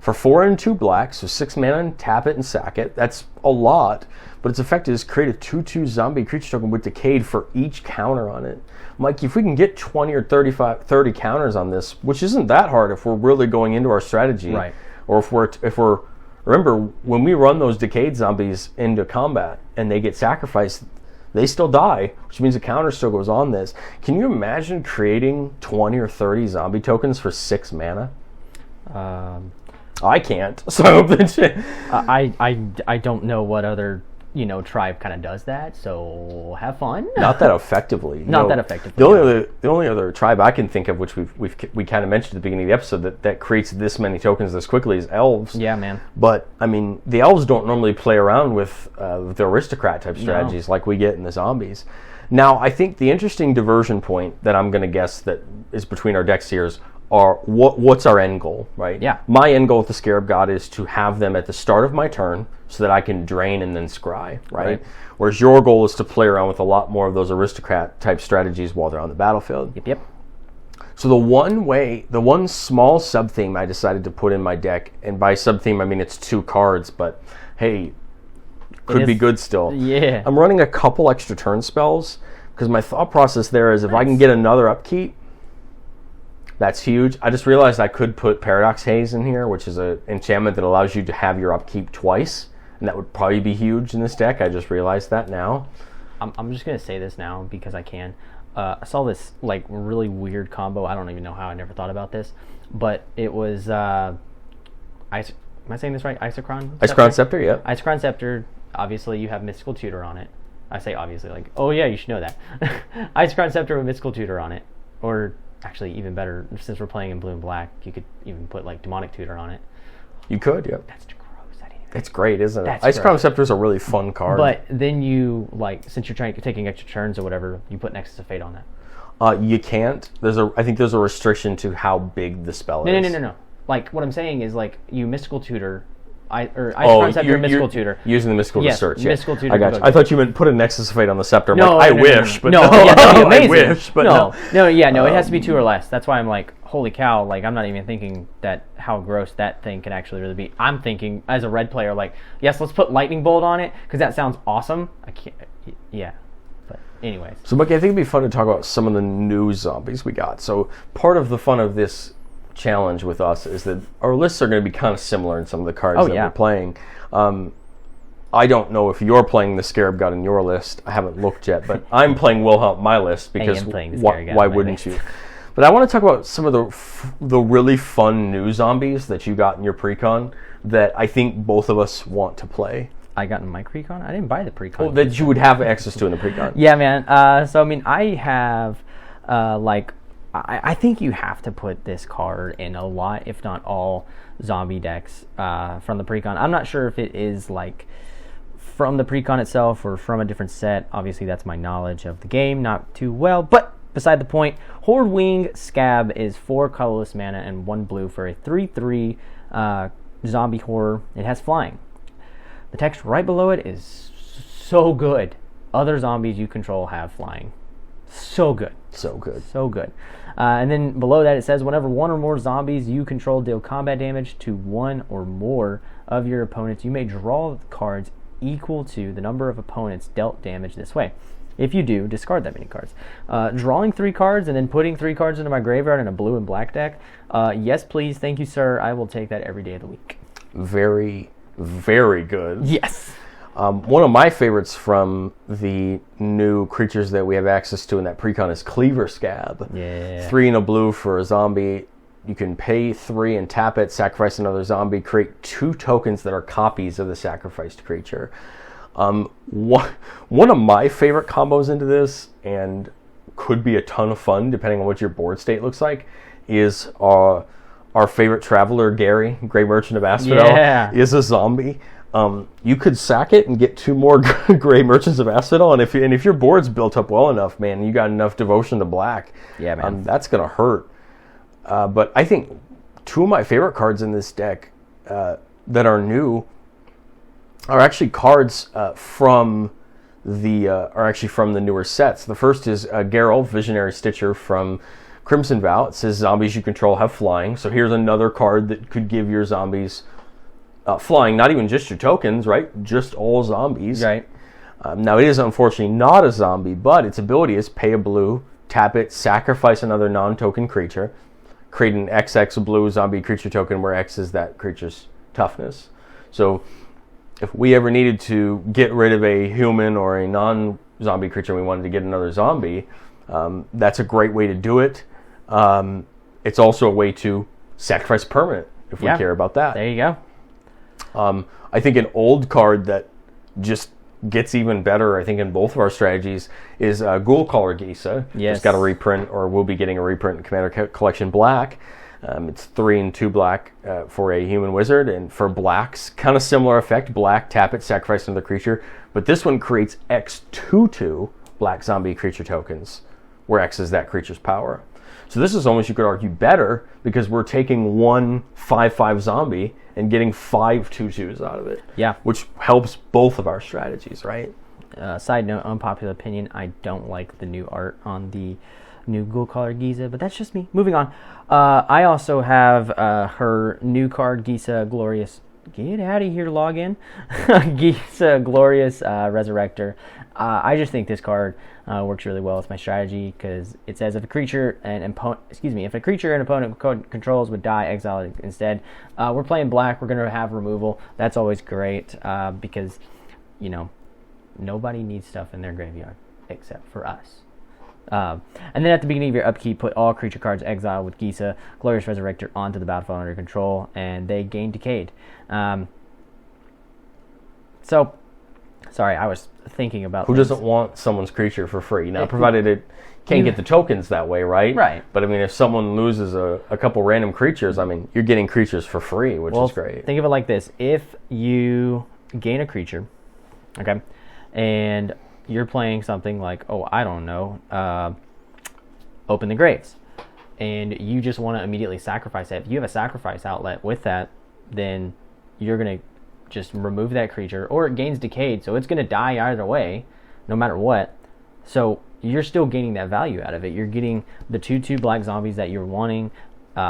For 4 and 2 black, so 6 mana, and tap it and sack it. That's a lot, but its effect is create a 2/2 zombie creature token with Decayed for each counter on it. Mike, if we can get 20 or 30 counters on this, which isn't that hard if we're really going into our strategy, right? Or if we're remember when we run those Decayed zombies into combat and they get sacrificed, they still die, which means the counter still goes on this. Can you imagine creating 20 or 30 zombie tokens for 6 mana? I can't. So I don't know what other tribe kind of does that. So have fun. Not that effectively. That effectively. The only other tribe I can think of, which we kind of mentioned at the beginning of the episode, that creates this many tokens this quickly is elves. Yeah, man. But I mean, the elves don't normally play around with the aristocrat type strategies like we get in the zombies. Now, I think the interesting diversion point that I'm going to guess that is between our decks here is what's our end goal, right? Yeah. My end goal with the Scarab God is to have them at the start of my turn so that I can drain and then scry, right? Whereas your goal is to play around with a lot more of those aristocrat type strategies while they're on the battlefield. Yep. So the one small sub-theme I decided to put in my deck, and by sub-theme I mean it's 2 cards, but hey, could be good still. Yeah. I'm running a couple extra turn spells because my thought process there is if I can get another upkeep, that's huge. I just realized I could put Paradox Haze in here, which is an enchantment that allows you to have your upkeep twice, and that would probably be huge in this deck. I just realized that now. I'm just going to say this now because I can. I saw this really weird combo. I don't even know how. I never thought about this. But it was... am I saying this right? Isochron Scepter? Isochron Scepter, yeah. Isochron Scepter, obviously you have Mystical Tutor on it. I say obviously, oh yeah, you should know that. Isochron Scepter with Mystical Tutor on it. Or... actually, even better, since we're playing in blue and black, you could even put Demonic Tutor on it. You could, yeah. That's gross. It's great, isn't it? That's Ice Crown gross. Scepter is a really fun card. But then you since you're taking extra turns or whatever, you put Nexus of Fate on that. You can't. I think there's a restriction to how big the spell is. No. What I'm saying is you Mystical Tutor. Ice Crown Scepter, Mystical Tutor. Using the Mystical to search. Mystical Tutor. I got you. I thought you meant put a Nexus of Fate on the Scepter. No, I wish, but no. I wish, but no. It has to be 2 or less. That's why I'm holy cow, I'm not even thinking that how gross that thing can actually really be. I'm thinking, as a red player, yes, let's put Lightning Bolt on it, because that sounds awesome. I can't, yeah. But anyways. So, Mikey, I think it'd be fun to talk about some of the new zombies we got. So, part of the fun of this challenge with us is that our lists are going to be kind of similar in some of the cards we're playing. I don't know if you're playing the Scarab God in your list. I haven't looked yet, but I'm playing Wilhelm my list because why wouldn't you? But I want to talk about some of the really fun new zombies that you got in your precon that I think both of us want to play. I got in my precon? I didn't buy the precon. Oh, that you would have access to in the precon. Yeah, man. So, I mean, I have, I think you have to put this card in a lot, if not all, zombie decks from the precon. I'm not sure if it is, like, from the precon itself or from a different set. Obviously, that's my knowledge of the game, not too well, but beside the point. Horde Wing Scab is 4 colorless mana and 1 blue for a 3/3 zombie horror. It has flying. The text right below it is so good. Other zombies you control have flying. So good. So good. So good. And then below that it says, whenever 1 or more zombies you control deal combat damage to 1 or more of your opponents, you may draw cards equal to the number of opponents dealt damage this way. If you do, discard that many cards. Drawing 3 cards and then putting 3 cards into my graveyard in a blue and black deck. Yes, please. Thank you, sir. I will take that every day of the week. Very, very good. Yes. One of my favorites from the new creatures that we have access to in that precon is Cleaver Scab. Yeah. 3 and a blue for a zombie. You can pay 3 and tap it, sacrifice another zombie, create 2 tokens that are copies of the sacrificed creature. One of my favorite combos into this, and could be a ton of fun depending on what your board state looks like, is our favorite traveler, Gary, Grey Merchant of Asphodel, is a zombie. You could sack it and get 2 more Grey Merchants of Asphodel, and if your board's built up well enough, man, you got enough devotion to black. Yeah, man. That's gonna hurt. But I think 2 of my favorite cards in this deck that are new are actually cards from the newer sets. The first is Geralt, Visionary Stitcher from Crimson Vow. It says zombies you control have flying. So here's another card that could give your zombies flying, not even just your tokens, right? Just all zombies. Right. Now it is unfortunately not a zombie, but its ability is pay a blue, tap it, sacrifice another non-token creature, create an XX blue zombie creature token where X is that creature's toughness. So if we ever needed to get rid of a human or a non-zombie creature and we wanted to get another zombie, that's a great way to do it. It's also a way to sacrifice permanent if we care about that. There you go. I think an old card that just gets even better, I think, in both of our strategies is Ghoulcaller Gisa. Yes. Just got a reprint, or will be getting a reprint in Commander Collection Black. It's 3 and 2 black for a human wizard, and for blacks, kind of similar effect. Black, tap it, sacrifice another creature. But this one creates X 2/2 black zombie creature tokens, where X is that creature's power. So this is almost, you could argue, better, because we're taking 1 5/5 zombie and getting 5 2/2s out of it. Yeah. Which helps both of our strategies, right? Side note, unpopular opinion, I don't like the new art on the new Ghoulcaller Giza, but that's just me. Moving on. I also have her new card, Gisa Glorious. Get out of here, log in. Gisa Glorious Resurrector. I just think this card works really well with my strategy, because it says if a creature an opponent controls would die, exile it instead. We're playing black. We're going to have removal. That's always great because, nobody needs stuff in their graveyard except for us. And then at the beginning of your upkeep, put all creature cards exiled with Gisa Glorious Resurrector onto the battlefield under control, and they gain Decayed. So, sorry, I was thinking about who doesn't want someone's creature for free? Now, provided it can't get the tokens that way, right? Right. But I mean, if someone loses a couple random creatures, I mean, you're getting creatures for free, which is great. Think of it like this: if you gain a creature, okay, and you're playing something like, Open the Graves, and you just want to immediately sacrifice that. If you have a sacrifice outlet with that, then you're going to just remove that creature, or it gains Decayed, so it's going to die either way, no matter what. So you're still gaining that value out of it. You're getting the 2/2 black zombies that you're wanting,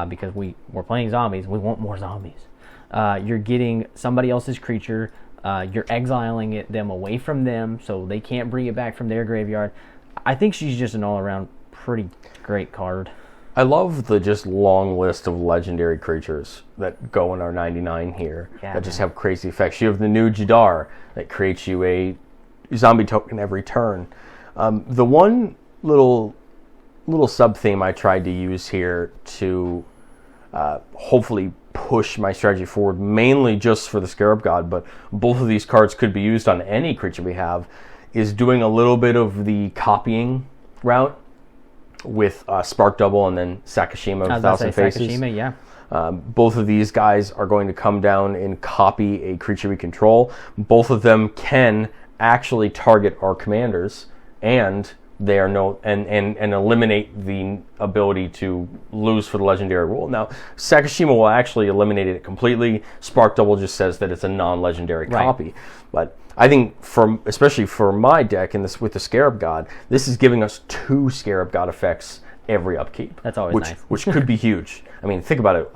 because we're playing zombies. We want more zombies. You're getting somebody else's creature. You're exiling them away from them, so they can't bring it back from their graveyard. I think she's just an all-around pretty great card. I love the just long list of legendary creatures that go in our 99 here that just have crazy effects. You have the new Jadar that creates you a zombie token every turn. The one little sub-theme I tried to use here to hopefully push my strategy forward, mainly just for the Scarab God, but both of these cards could be used on any creature we have, is doing a little bit of the copying route with Spark Double and then Sakashima of 1,000 Faces. Sakashima, yeah. Both of these guys are going to come down and copy a creature we control. Both of them can actually target our commanders, and they are and eliminate the ability to lose for the legendary rule. Now, Sakashima will actually eliminate it completely. Spark Double just says that it's a non-legendary copy. But I think, especially for my deck in this with the Scarab God, this is giving us 2 Scarab God effects every upkeep. That's always nice. Which could be huge. I mean, think about it.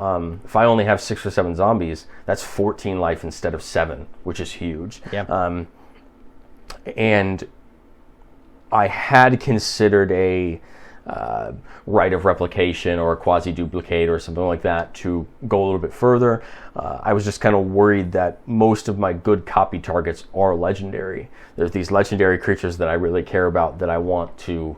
If I only have 6 or 7 zombies, that's 14 life instead of 7, which is huge. Yep. And I had considered a Rite of Replication or a Quasi-Duplicate or something like that to go a little bit further. I was just kind of worried that most of my good copy targets are legendary. There's these legendary creatures that I really care about that I want to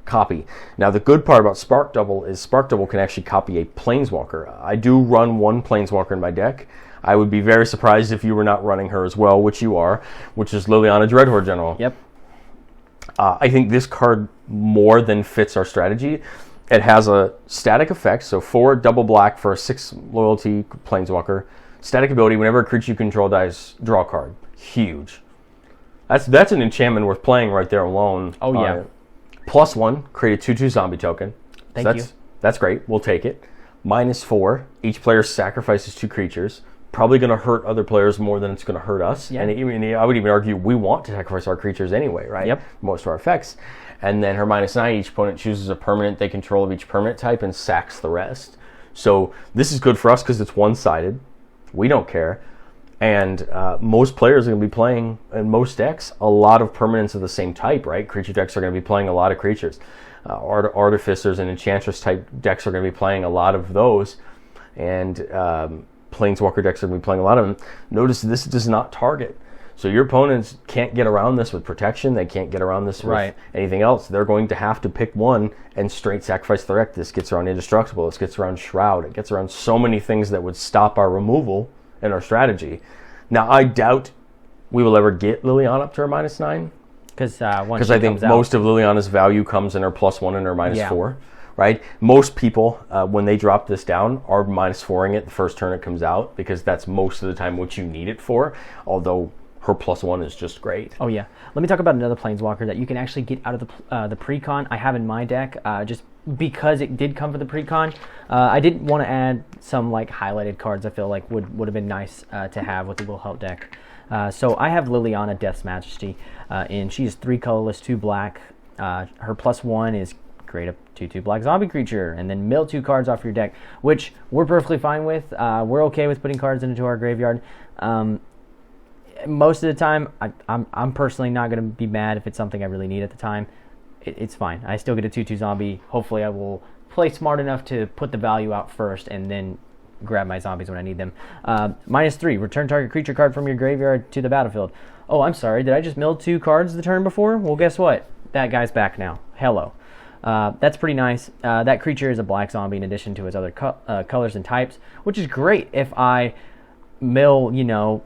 copy. Now, the good part about Spark Double is Spark Double can actually copy a Planeswalker. I do run one Planeswalker in my deck. I would be very surprised if you were not running her as well, which you are, which is Liliana Dreadhorde General. Yep. I think this card more than fits our strategy. It has a static effect, so 4 double black for a 6 loyalty Planeswalker. Static ability, whenever a creature you control dies, draw a card. Huge. That's an enchantment worth playing right there alone. Oh, yeah. +1, create a 2/2 zombie token. Thank you. That's great. We'll take it. -4, each player sacrifices 2 creatures. Probably going to hurt other players more than it's going to hurt us. Yeah. And I would even argue we want to sacrifice our creatures anyway, right? Yep. Most of our effects. And then her -9, each opponent chooses a permanent they control of each permanent type and sacks the rest. So this is good for us because it's one-sided. We don't care. And most players are going to be playing, in most decks, a lot of permanents of the same type, right? Creature decks are going to be playing a lot of creatures. Artificers and Enchantress type decks are going to be playing a lot of those. And Planeswalker decks are going to be playing a lot of them. Notice this does not target. So your opponents can't get around this with protection. They can't get around this with anything else. They're going to have to pick one and straight sacrifice the wreck. This gets around Indestructible. This gets around Shroud. It gets around so many things that would stop our removal and our strategy. Now, I doubt we will ever get Liliana up to her -9. Because I think most of Liliana's value comes in her +1 and her -4. Right? Most people, when they drop this down, are -4ing it the first turn it comes out because that's most of the time what you need it for, although her +1 is just great. Oh, yeah. Let me talk about another Planeswalker that you can actually get out of the pre-con I have in my deck, just because it did come for the pre-con. I did want to add some like highlighted cards I feel like would have been nice to have with the little help deck. So I have Liliana Death's Majesty, and she is 3 colorless, 2 black. Her +1 is create a 2/2 black zombie creature, and then mill 2 cards off your deck, which we're perfectly fine with. We're okay with putting cards into our graveyard. Most of the time, I'm personally not going to be mad if it's something I really need at the time. It's fine. I still get a 2/2 zombie. Hopefully, I will play smart enough to put the value out first, and then grab my zombies when I need them. -3, return target creature card from your graveyard to the battlefield. Oh, I'm sorry. Did I just mill 2 cards the turn before? Well, guess what? That guy's back now. Hello. That's pretty nice. That creature is a black zombie in addition to its other colors and types, which is great if I mill,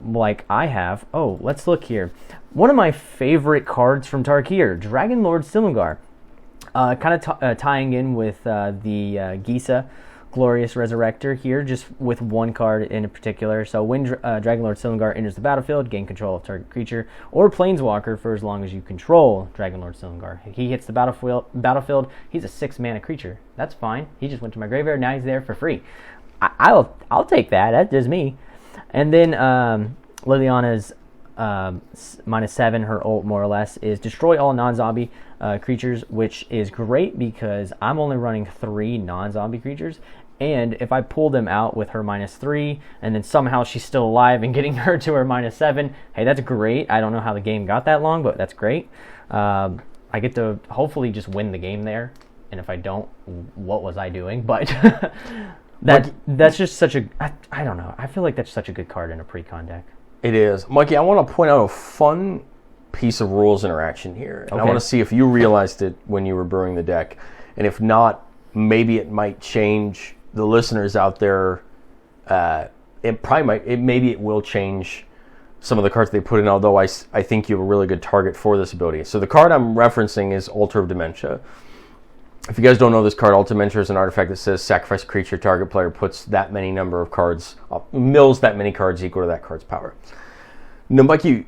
like I have. Oh, let's look here. One of my favorite cards from Tarkir, Dragon Lord Silumgar. Kind of tying in with the Gisa Glorious Resurrector here, just with one card in particular. So when Dragon Lord Silumgar enters the battlefield, gain control of target creature or Planeswalker for as long as you control Dragon Lord Silumgar. He hits the battlefield. He's a 6-mana creature. That's fine. He just went to my graveyard. Now he's there for free. I'll take that. That does me. And then Liliana's -7, her ult more or less, is destroy all non-zombie creatures, which is great because I'm only running 3 non-zombie creatures, and if I pull them out with her -3 and then somehow she's still alive and getting her to her -7, hey, that's great. I don't know how the game got that long, but that's great. I get to hopefully just win the game there. and if I don't, what was I doing? But that's just such a, I don't know. I feel like that's such a good card in a pre-con deck. It is. Mikey, I want to point out a fun piece of rules interaction here. And I want to see if you realized it when you were brewing the deck. And if not, maybe it might change the listeners out there. It probably might. Maybe it will change some of the cards they put in, although I think you have a really good target for this ability. So the card I'm referencing is Altar of Dementia. If you guys don't know this card, Altar of Dementia is an artifact that says sacrifice a creature, target player puts that many number of cards, mills that many cards equal to that card's power. Now, Mikey,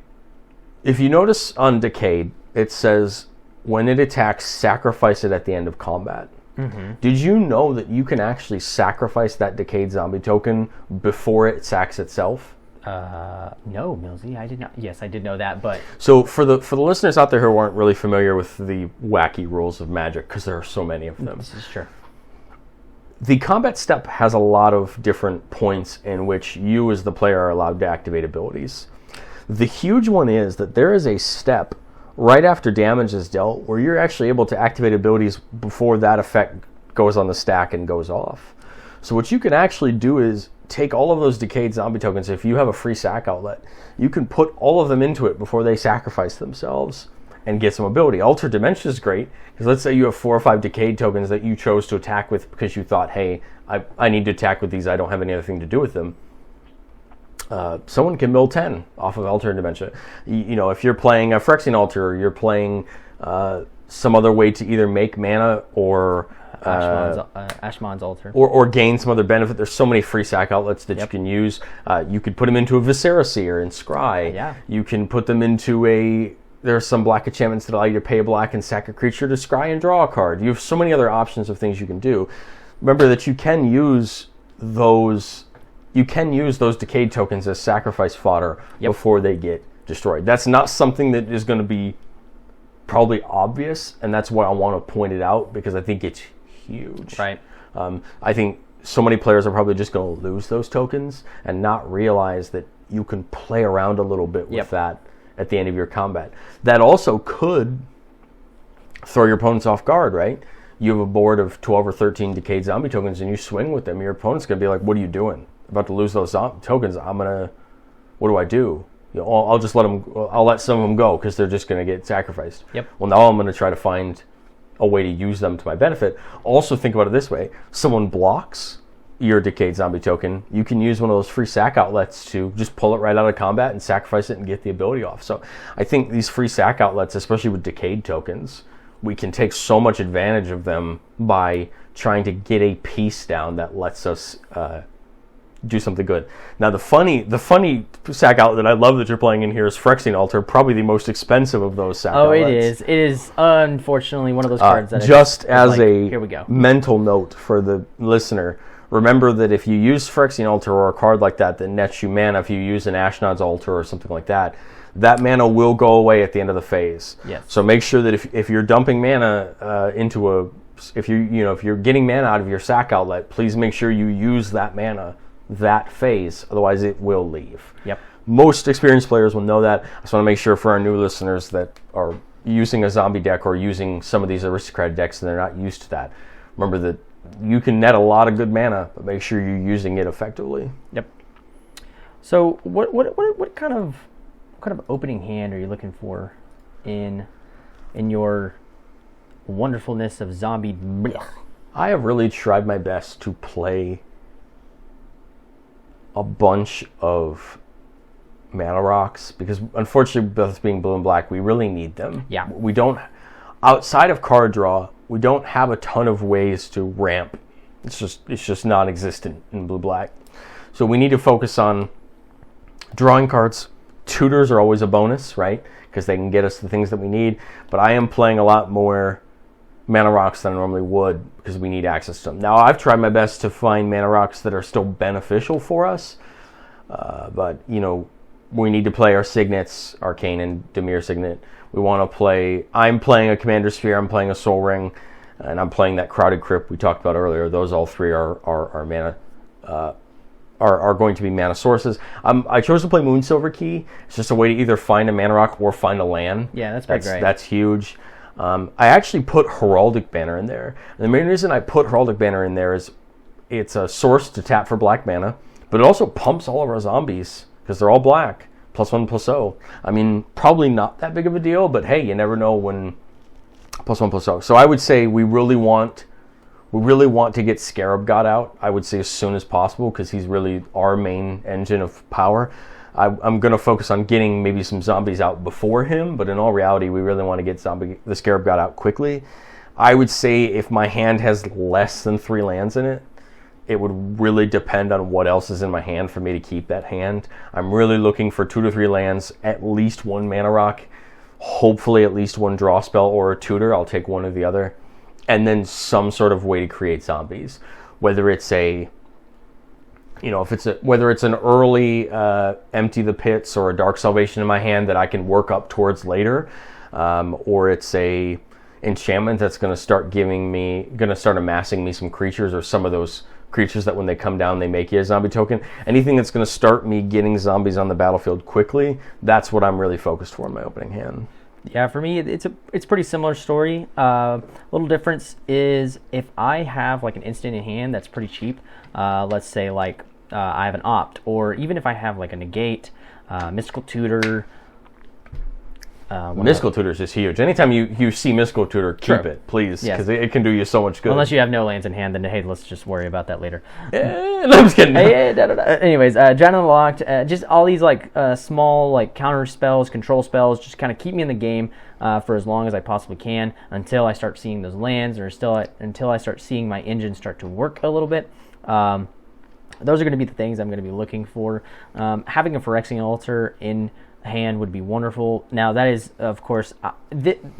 if you notice on Decayed, it says when it attacks, sacrifice it at the end of combat. Mm-hmm. Did you know that you can actually sacrifice that Decayed zombie token before it sacks itself? No, Millzy, I did not. Yes, I did know that, but so for the listeners out there who aren't really familiar with the wacky rules of Magic, because there are so many of them. This is true. The combat step has a lot of different points in which you as the player are allowed to activate abilities. The huge one is that there is a step right after damage is dealt where you're actually able to activate abilities before that effect goes on the stack and goes off. So what you can actually do is take all of those Decayed zombie tokens. If you have a free sack outlet, you can put all of them into it before they sacrifice themselves and get some ability. Altar Dimension is great, because let's say you have 4 or 5 Decayed tokens that you chose to attack with because you thought, hey, I need to attack with these, I don't have any other thing to do with them. Someone can mill 10 off of Altar Dementia. You know, if you're playing a Phyrexian Altar, or you're playing some other way to either make mana or Ashman's Altar, or gain some other benefit. There's so many free sack outlets that you can use. You could put them into a Viscera Seer and Scry. Yeah. You can put them into there are some black enchantments that allow you to pay a black and sack a creature to scry and draw a card. You have so many other options of things you can do. Remember that you can use those Decayed tokens as sacrifice fodder before they get destroyed. That's not something that is going to be probably obvious, and that's why I want to point it out, because I think it's huge. Right. I think so many players are probably just going to lose those tokens and not realize that you can play around a little bit with that at the end of your combat. That also could throw your opponents off guard, right? You have a board of 12 or 13 Decayed zombie tokens and you swing with them. Your opponent's going to be like, what are you doing? About to lose those tokens. What do I do? You know, I'll let some of them go because they're just going to get sacrificed. Yep. Well, now I'm going to try to find a way to use them to my benefit. Also think about it this way. Someone blocks your Decayed zombie token, you can use one of those free sack outlets to just pull it right out of combat and sacrifice it and get the ability off. So I think these free sack outlets, especially with Decayed tokens, we can take so much advantage of them by trying to get a piece down that lets us do something good. Now the funny sack outlet that I love that you're playing in here is Phyrexian Altar, probably the most expensive of those sack outlets. It is unfortunately one of those cards that just as a here we go. Mental note for the listener. Remember that if you use Phyrexian Altar or a card like that nets you mana, if you use an Ashnod's Altar or something like that, that mana will go away at the end of the phase. Yes. So make sure that if you're dumping mana if you're getting mana out of your sack outlet, please make sure you use that mana that phase, otherwise it will leave. Yep. Most experienced players will know that. I just want to make sure for our new listeners that are using a zombie deck or using some of these aristocrat decks and they're not used to that. Remember that you can net a lot of good mana, but make sure you're using it effectively. Yep. So what kind of opening hand are you looking for in your wonderfulness of zombie blech? I have really tried my best to play a bunch of mana rocks because unfortunately with us being blue and black, we really need them. Yeah. We don't, outside of card draw, we don't have a ton of ways to ramp. It's just non-existent in blue black. So we need to focus on drawing cards. Tutors are always a bonus, right? Because they can get us the things that we need. But I am playing a lot more mana rocks than I normally would because we need access to them. Now, I've tried my best to find mana rocks that are still beneficial for us. But, we need to play our signets, Arcane and Dimir Signet. We want to play... I'm playing a Commander Sphere, I'm playing a Soul Ring, and I'm playing that Crowded Crypt we talked about earlier. Those all three are mana... Are going to be mana sources. I chose to play Moonsilver Key. It's just a way to either find a mana rock or find a land. Yeah, that's great. That's huge. I actually put Heraldic Banner in there. And the main reason I put Heraldic Banner in there is it's a source to tap for black mana, but it also pumps all of our zombies because they're all black. +1/+0. I mean, probably not that big of a deal, but hey, you never know when +1/+0. So I would say we really want to get Scarab God out. I would say as soon as possible because he's really our main engine of power. I'm going to focus on getting maybe some zombies out before him, but in all reality, we really want to get the Scarab God out quickly. I would say if my hand has less than 3 lands in it, it would really depend on what else is in my hand for me to keep that hand. I'm really looking for 2 to 3 lands, at least 1 mana rock, hopefully at least 1 draw spell or a tutor. I'll take one or the other. And then some sort of way to create zombies. Whether it's whether it's an early Empty the Pits or a Dark Salvation in my hand that I can work up towards later, or it's a enchantment that's going to start amassing me some creatures, or some of those creatures that when they come down they make you a zombie token. Anything that's going to start me getting zombies on the battlefield quickly, that's what I'm really focused for in my opening hand. Yeah, for me, it's pretty similar story. Little difference is if I have like an instant in hand that's pretty cheap, let's say like I have an Opt, or even if I have like a Negate, Mystical Tutor. Mystical Tutor is just huge. Anytime you see Mystical Tutor, keep it, please, because it can do you so much good. Unless you have no lands in hand, then hey, let's just worry about that later. No, I'm just kidding. Anyways, Giant Unlocked, just all these like small like counter spells, control spells, just kind of keep me in the game for as long as I possibly can until I start seeing those lands, or until I start seeing my engine start to work a little bit. Those are going to be the things I'm going to be looking for. Having a Phyrexian Altar in hand would be wonderful. Now that is, of course,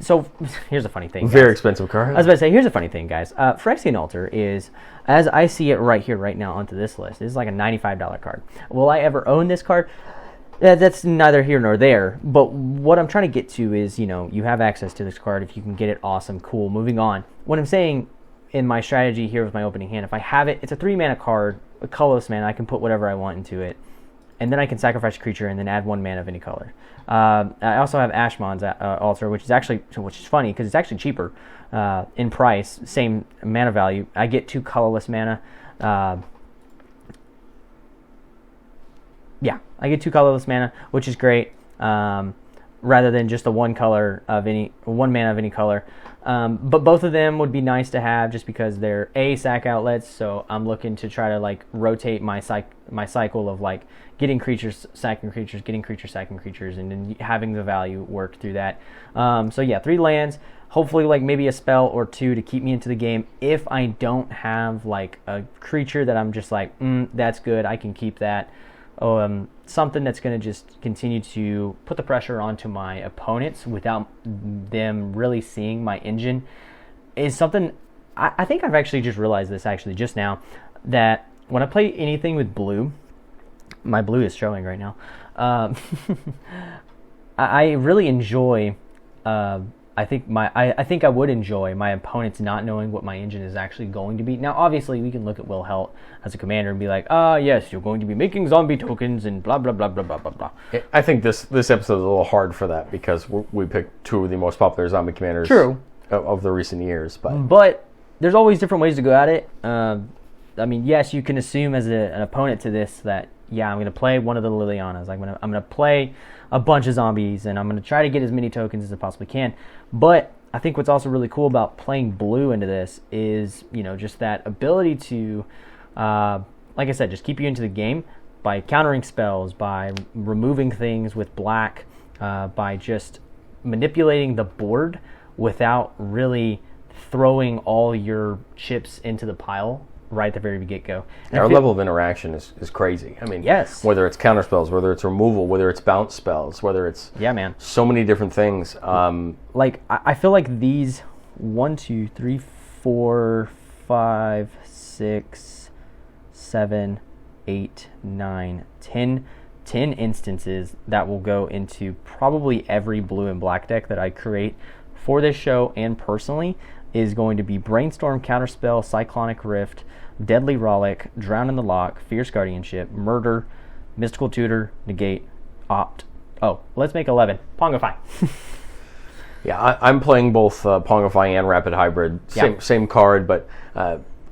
so here's a funny thing. Very expensive card. I was about to say, here's a funny thing, guys. Phyrexian Altar is, as I see it right here, right now onto this list, is like a $95 card. Will I ever own this card? That's neither here nor there. But what I'm trying to get to is, you have access to this card. If you can get it, awesome, cool. Moving on. What I'm saying in my strategy here with my opening hand, if I have it, it's a 3-mana card, a colorless mana. I can put whatever I want into it. And then I can sacrifice a creature and then add 1 mana of any color. I also have Ashmon's Altar, which is funny because it's actually cheaper in price, same mana value. I get 2 colorless mana. I get 2 colorless mana, which is great. Rather than just a 1 mana of any color. But both of them would be nice to have just because they're sack outlets. So I'm looking to try to like rotate my cycle of like getting creatures, sacking creatures, getting creatures, sacking creatures, and then having the value work through that. 3 lands, hopefully like maybe a spell or 2 to keep me into the game. If I don't have like a creature that I'm just like, that's good, I can keep that. Something that's going to just continue to put the pressure onto my opponents without them really seeing my engine is something. I think I've actually just realized this actually just now, that when I play anything with blue, my blue is showing right now. I really enjoy. I think I would enjoy my opponents not knowing what my engine is actually going to be. Now, obviously, we can look at Will Helt as a commander and be like, yes, you're going to be making zombie tokens and blah, blah, blah, blah, blah, blah, blah. I think this episode is a little hard for that because we picked 2 of the most popular zombie commanders of the recent years. But there's always different ways to go at it. Yes, you can assume as an opponent to this that, I'm going to play one of the Lilianas. I'm going to play a bunch of zombies, and I'm going to try to get as many tokens as I possibly can. But I think what's also really cool about playing blue into this is, just that ability to, like I said, just keep you into the game by countering spells, by removing things with black, by just manipulating the board without really throwing all your chips into the pile right at the very get-go. Our level of interaction is crazy. I mean, yes. Whether it's counter spells, whether it's removal, whether it's bounce spells, whether it's so many different things. I feel like these 1, 2, 3, 4, 5, 6, 7, 8, 9, 10 instances that will go into probably every blue and black deck that I create for this show and personally is going to be Brainstorm, Counterspell, Cyclonic Rift, Deadly Rollick, Drown in the Lock, Fierce Guardianship, Murder, Mystical Tutor, Negate, Opt. Oh, let's make 11. Pongify. Yeah, I'm playing both Pongify and Rapid Hybrid. Same card, but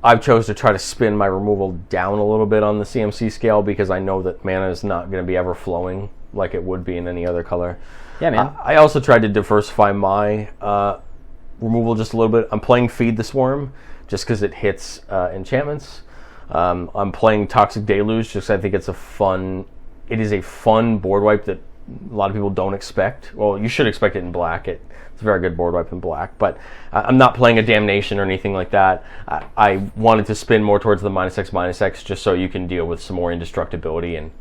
I've chose to try to spin my removal down a little bit on the CMC scale because I know that mana is not going to be ever flowing like it would be in any other color. Yeah, man. I also tried to diversify my removal just a little bit. I'm playing Feed the Swarm just because it hits enchantments. I'm playing Toxic Deluge just because I think it is a fun board wipe that a lot of people don't expect. Well, you should expect it in black. It's a very good board wipe in black, but I'm not playing a Damnation or anything like that. I wanted to spin more towards the -X just so you can deal with some more indestructibility and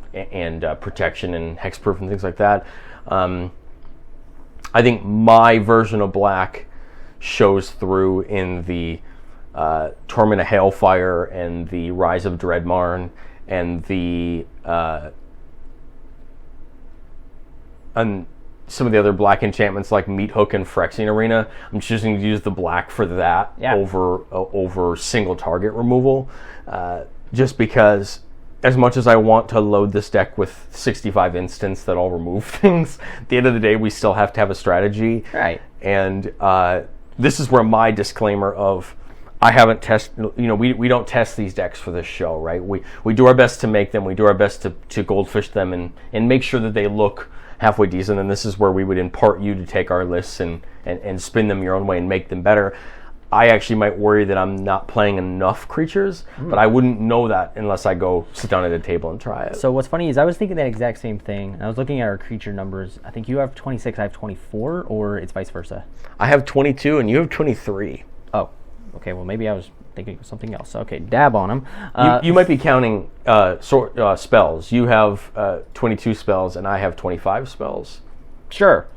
protection and hexproof and things like that. I think my version of black shows through in the Torment of Hailfire and the Rise of Dreadmarn and the and some of the other black enchantments like Meat Hook and Phyrexian Arena. I'm choosing to use the black for that over single target removal, just because as much as I want to load this deck with 65 instants that all remove things, at the end of the day we still have to have a strategy. Right. And this is where my disclaimer of I haven't tested, we don't test these decks for this show, right? We do our best to make them, we do our best to goldfish them and make sure that they look halfway decent, and this is where we would impart you to take our lists and spin them your own way and make them better. I actually might worry that I'm not playing enough creatures, but I wouldn't know that unless I go sit down at a table and try it. So what's funny is I was thinking that exact same thing. I was looking at our creature numbers. I think you have 26, I have 24, or it's vice versa? I have 22 and you have 23. Oh, okay. Well, maybe I was thinking of something else. Okay, dab on them. You might be counting spells. You have 22 spells and I have 25 spells. Sure.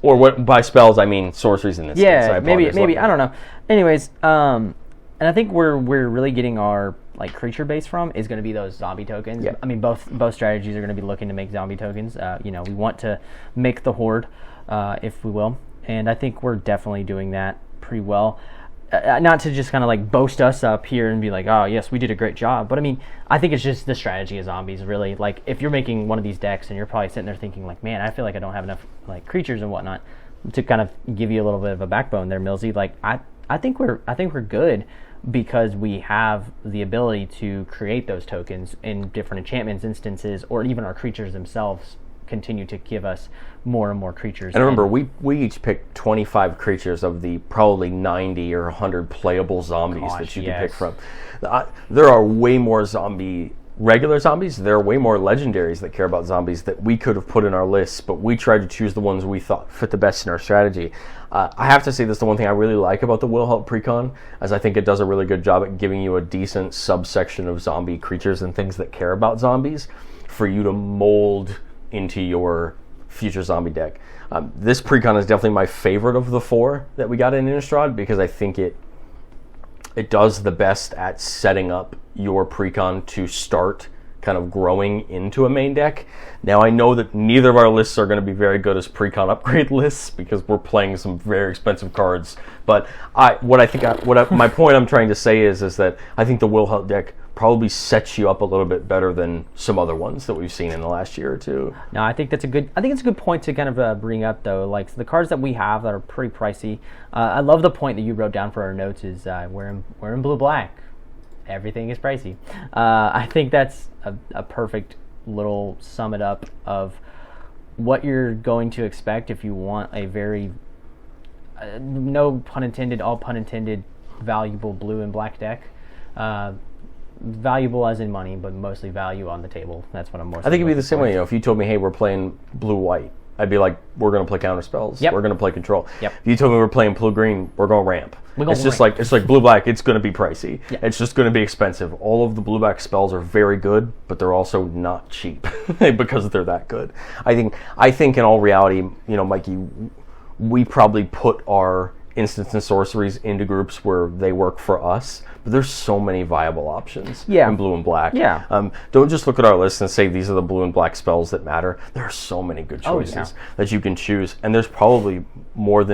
Or what by spells I mean sorceries in this case. Yeah, maybe I don't know. Anyways, and I think where we're really getting our like creature base from is going to be those zombie tokens. Yeah. I mean, both strategies are going to be looking to make zombie tokens. We want to make the Horde, if we will, and I think we're definitely doing that pretty well. Not to just kind of like boast us up here and be like, oh yes, we did a great job, but I mean, I think it's just the strategy of zombies, really. Like, if you're making one of these decks and you're probably sitting there thinking like, man, I feel like I don't have enough like creatures and whatnot, to kind of give you a little bit of a backbone there, Millzy. Like, I think we're good because we have the ability to create those tokens in different enchantments instances, or even our creatures themselves continue to give us more and more creatures. And remember, we each picked 25 creatures of the probably 90 or 100 playable zombies that you can pick from. There are way more regular zombies. There are way more legendaries that care about zombies that we could have put in our lists, but we tried to choose the ones we thought fit the best in our strategy. I have to say this, the one thing I really like about the Will Help Precon, as I think it does a really good job at giving you a decent subsection of zombie creatures and things that care about zombies for you to mold into your future zombie deck. This precon is definitely my favorite of the four that we got in Innistrad because I think it does the best at setting up your precon to start kind of growing into a main deck. Now I know that neither of our lists are going to be very good as precon upgrade lists because we're playing some very expensive cards, but my point I'm trying to say is that I think the Will Help deck probably sets you up a little bit better than some other ones that we've seen in the last year or two. No, I think it's a good point to kind of bring up though. Like the cards that we have that are pretty pricey. I love the point that you wrote down for our notes is we're in blue black. Everything is pricey. I think that's a perfect little sum it up of what you're going to expect if you want a very no pun intended, all pun intended, valuable blue and black deck. Valuable as in money, but mostly value on the table. That's what I'm more. I think it'd be the same way. If you told me, "Hey, we're playing blue-white," I'd be like, "We're going to play counter spells. Yep. We're going to play control." Yep. If you told me we're playing blue-green, we're going ramp. It's like blue-black. It's going to be pricey. Yeah. It's just going to be expensive. All of the blue-black spells are very good, but they're also not cheap because they're that good. I think in all reality, Mikey, we probably put our instants and sorceries into groups where they work for us, but there's so many viable options in blue and black. Yeah. Don't just look at our list and say these are the blue and black spells that matter. There are so many good choices that you can choose, and there's probably more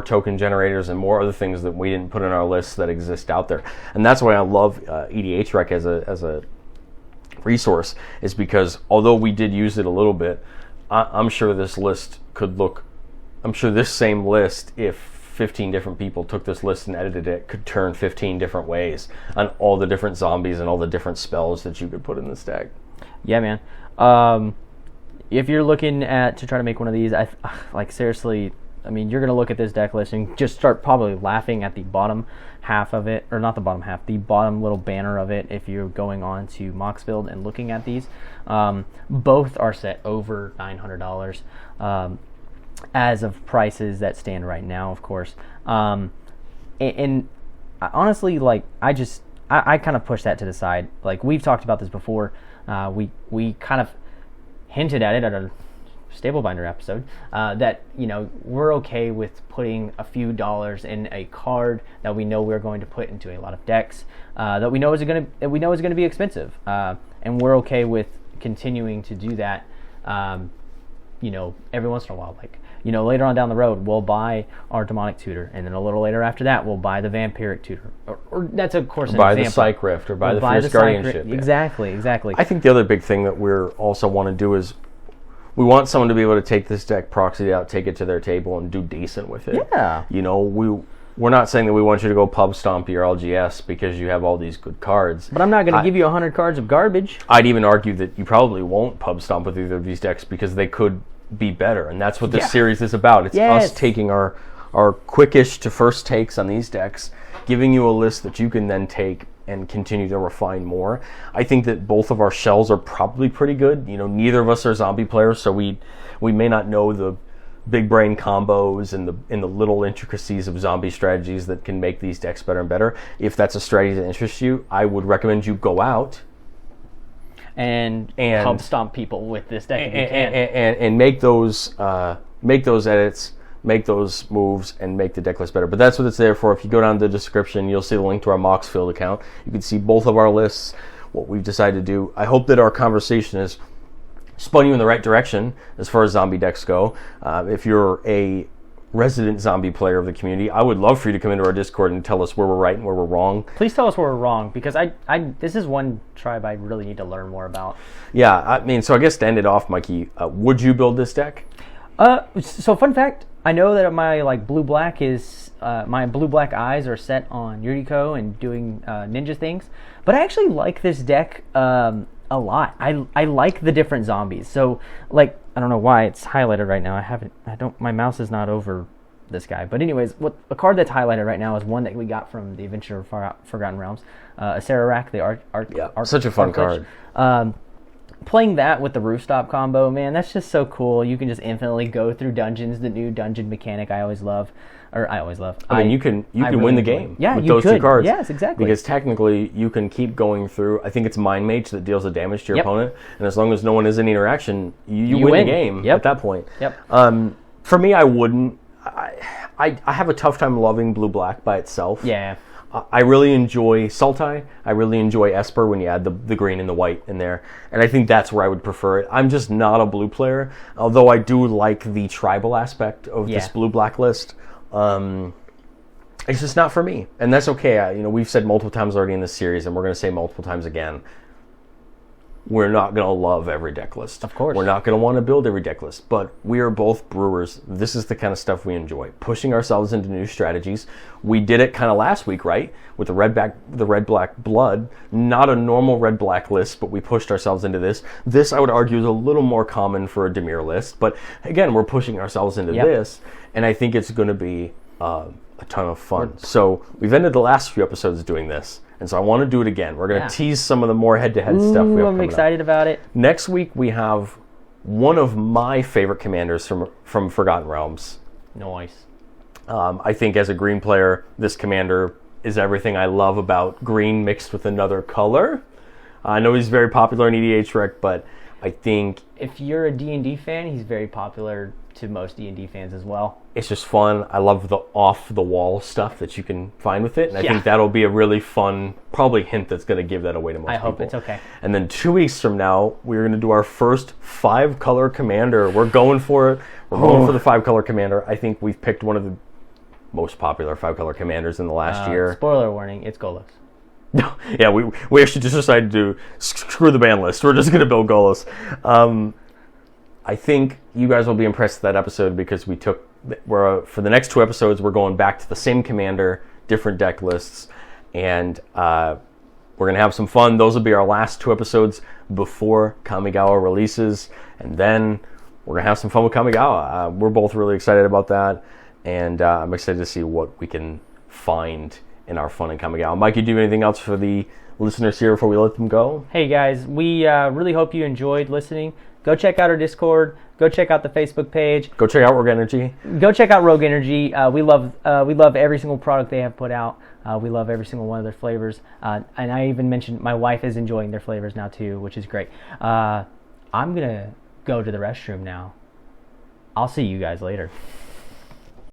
token generators and more other things that we didn't put in our list that exist out there. And that's why I love EDH Rec as a resource, is because although we did use it a little bit, I'm sure this list could look I'm sure this same list, if 15 different people took this list and edited it, could turn 15 different ways on all the different zombies and all the different spells that you could put in this deck. Yeah, man. If you're looking to try to make one of these, seriously, I mean, you're going to look at this deck list and just start probably laughing at the bottom half of it, or not the bottom half, the bottom little banner of it if you're going on to Moxfield and looking at these. Both are set over $900 as of prices that stand right now, of course. And honestly, like, I kind of push that to the side. Like, we've talked about this before. We kind of hinted at it at a Stable Binder episode, that, you know, we're okay with putting a few dollars in a card that we know we're going to put into a lot of decks, that we know is going to be expensive, and we're okay with continuing to do that. You know, every once in a while, like, you know, later on down the road, we'll buy our Demonic Tutor, and then a little later after that, we'll buy the Vampiric Tutor, or that's of course an buy example. The Psych Rift, or buy the Fierce Guardianship. Yeah. Exactly. I think the other big thing that we're also want to do is we want someone to be able to take this deck, proxy it out, take it to their table, and do decent with it. Yeah. You know, we're not saying that we want you to go pub stomp your LGS because you have all these good cards. But I'm not going to give you 100 cards of garbage. I'd even argue that you probably won't pub stomp with either of these decks because they could be better, and that's what this series is about. It's us taking our quickish to first takes on these decks, giving you a list that you can then take and continue to refine more. I think that both of our shells are probably pretty good. You know, neither of us are zombie players, so we may not know the big brain combos and the little intricacies of zombie strategies that can make these decks better and better. If that's a strategy that interests you, I would recommend you go out and pub stomp people with this deck if you can. And make those edits, make those moves, and make the deck list better. But that's what it's there for. If you go down to the description, you'll see the link to our Moxfield account. You can see both of our lists, what we've decided to do. I hope that our conversation has spun you in the right direction as far as zombie decks go. If you're a resident zombie player of the community, I would love for you to come into our Discord and tell us where we're right and where we're wrong. Please tell us where we're wrong, because this is one tribe I really need to learn more about. Yeah, I mean, so I guess to end it off, Mikey, would you build this deck? So fun fact, I know that my blue-black eyes are set on Yuriko and doing ninja things, but I actually like this deck a lot. I like the different zombies. So, like, I don't know why it's highlighted right now. My mouse is not over this guy. But anyways, a card that's highlighted right now is one that we got from the Adventure of Forgotten Realms, Acererak, the art. Such a fun card. Playing that with the rooftop combo, man, that's just so cool. You can just infinitely go through dungeons. The new dungeon mechanic I always love. I mean, you can really win the game with those two cards. Yes, exactly. Because technically, you can keep going through. I think it's Mind Mage that deals the damage to your opponent, and as long as no one is in interaction, you win the game at that point. Yep. For me, I wouldn't. I have a tough time loving blue-black by itself. Yeah. I really enjoy Sultai. I really enjoy Esper when you add the green and the white in there. And I think that's where I would prefer it. I'm just not a blue player, although I do like the tribal aspect of this blue-black list. It's just not for me. And that's okay. We've said multiple times already in this series, and we're going to say multiple times again, we're not going to love every deck list. Of course. We're not going to want to build every deck list, but we are both brewers. This is the kind of stuff we enjoy, pushing ourselves into new strategies. We did it kind of last week, right? With the red-black blood. Not a normal red-black list, but we pushed ourselves into this. This, I would argue, is a little more common for a Dimir list, but again, we're pushing ourselves into this, and I think it's going to be a ton of fun. So we've ended the last few episodes doing this. And so I want to do it again. We're going to tease some of the more head-to-head stuff we have I'm excited about it. Next week, we have one of my favorite commanders from Forgotten Realms. Nice. I think as a green player, this commander is everything I love about green mixed with another color. I know he's very popular in EDH Rec, but I think if you're a D&D fan, he's very popular to most D&D fans as well. It's just fun. I love the off-the-wall stuff that you can find with it, and I think that'll be a really fun, probably hint that's going to give that away to most people. I hope it's okay. And then 2 weeks from now, we're going to do our first 5-color commander. We're going for it. We're going for the 5-color commander. I think we've picked one of the most popular 5-color commanders in the last year. Spoiler warning, it's Golos. Yeah, we actually just decided to screw the ban list. We're just going to build Golos. I think you guys will be impressed with that episode because we took for the next 2 episodes, we're going back to the same commander, different deck lists, and we're going to have some fun. Those will be our last 2 episodes before Kamigawa releases, and then we're going to have some fun with Kamigawa. We're both really excited about that, and I'm excited to see what we can find in our fun in Kamigawa. Mikey, do you have anything else for the listeners here before we let them go? Hey guys, we really hope you enjoyed listening. Go check out our Discord. Go check out the Facebook page. Go check out Rogue Energy. Go check out Rogue Energy. We love every single product they have put out. We love every single one of their flavors. And I even mentioned my wife is enjoying their flavors now too, which is great. I'm gonna go to the restroom now. I'll see you guys later.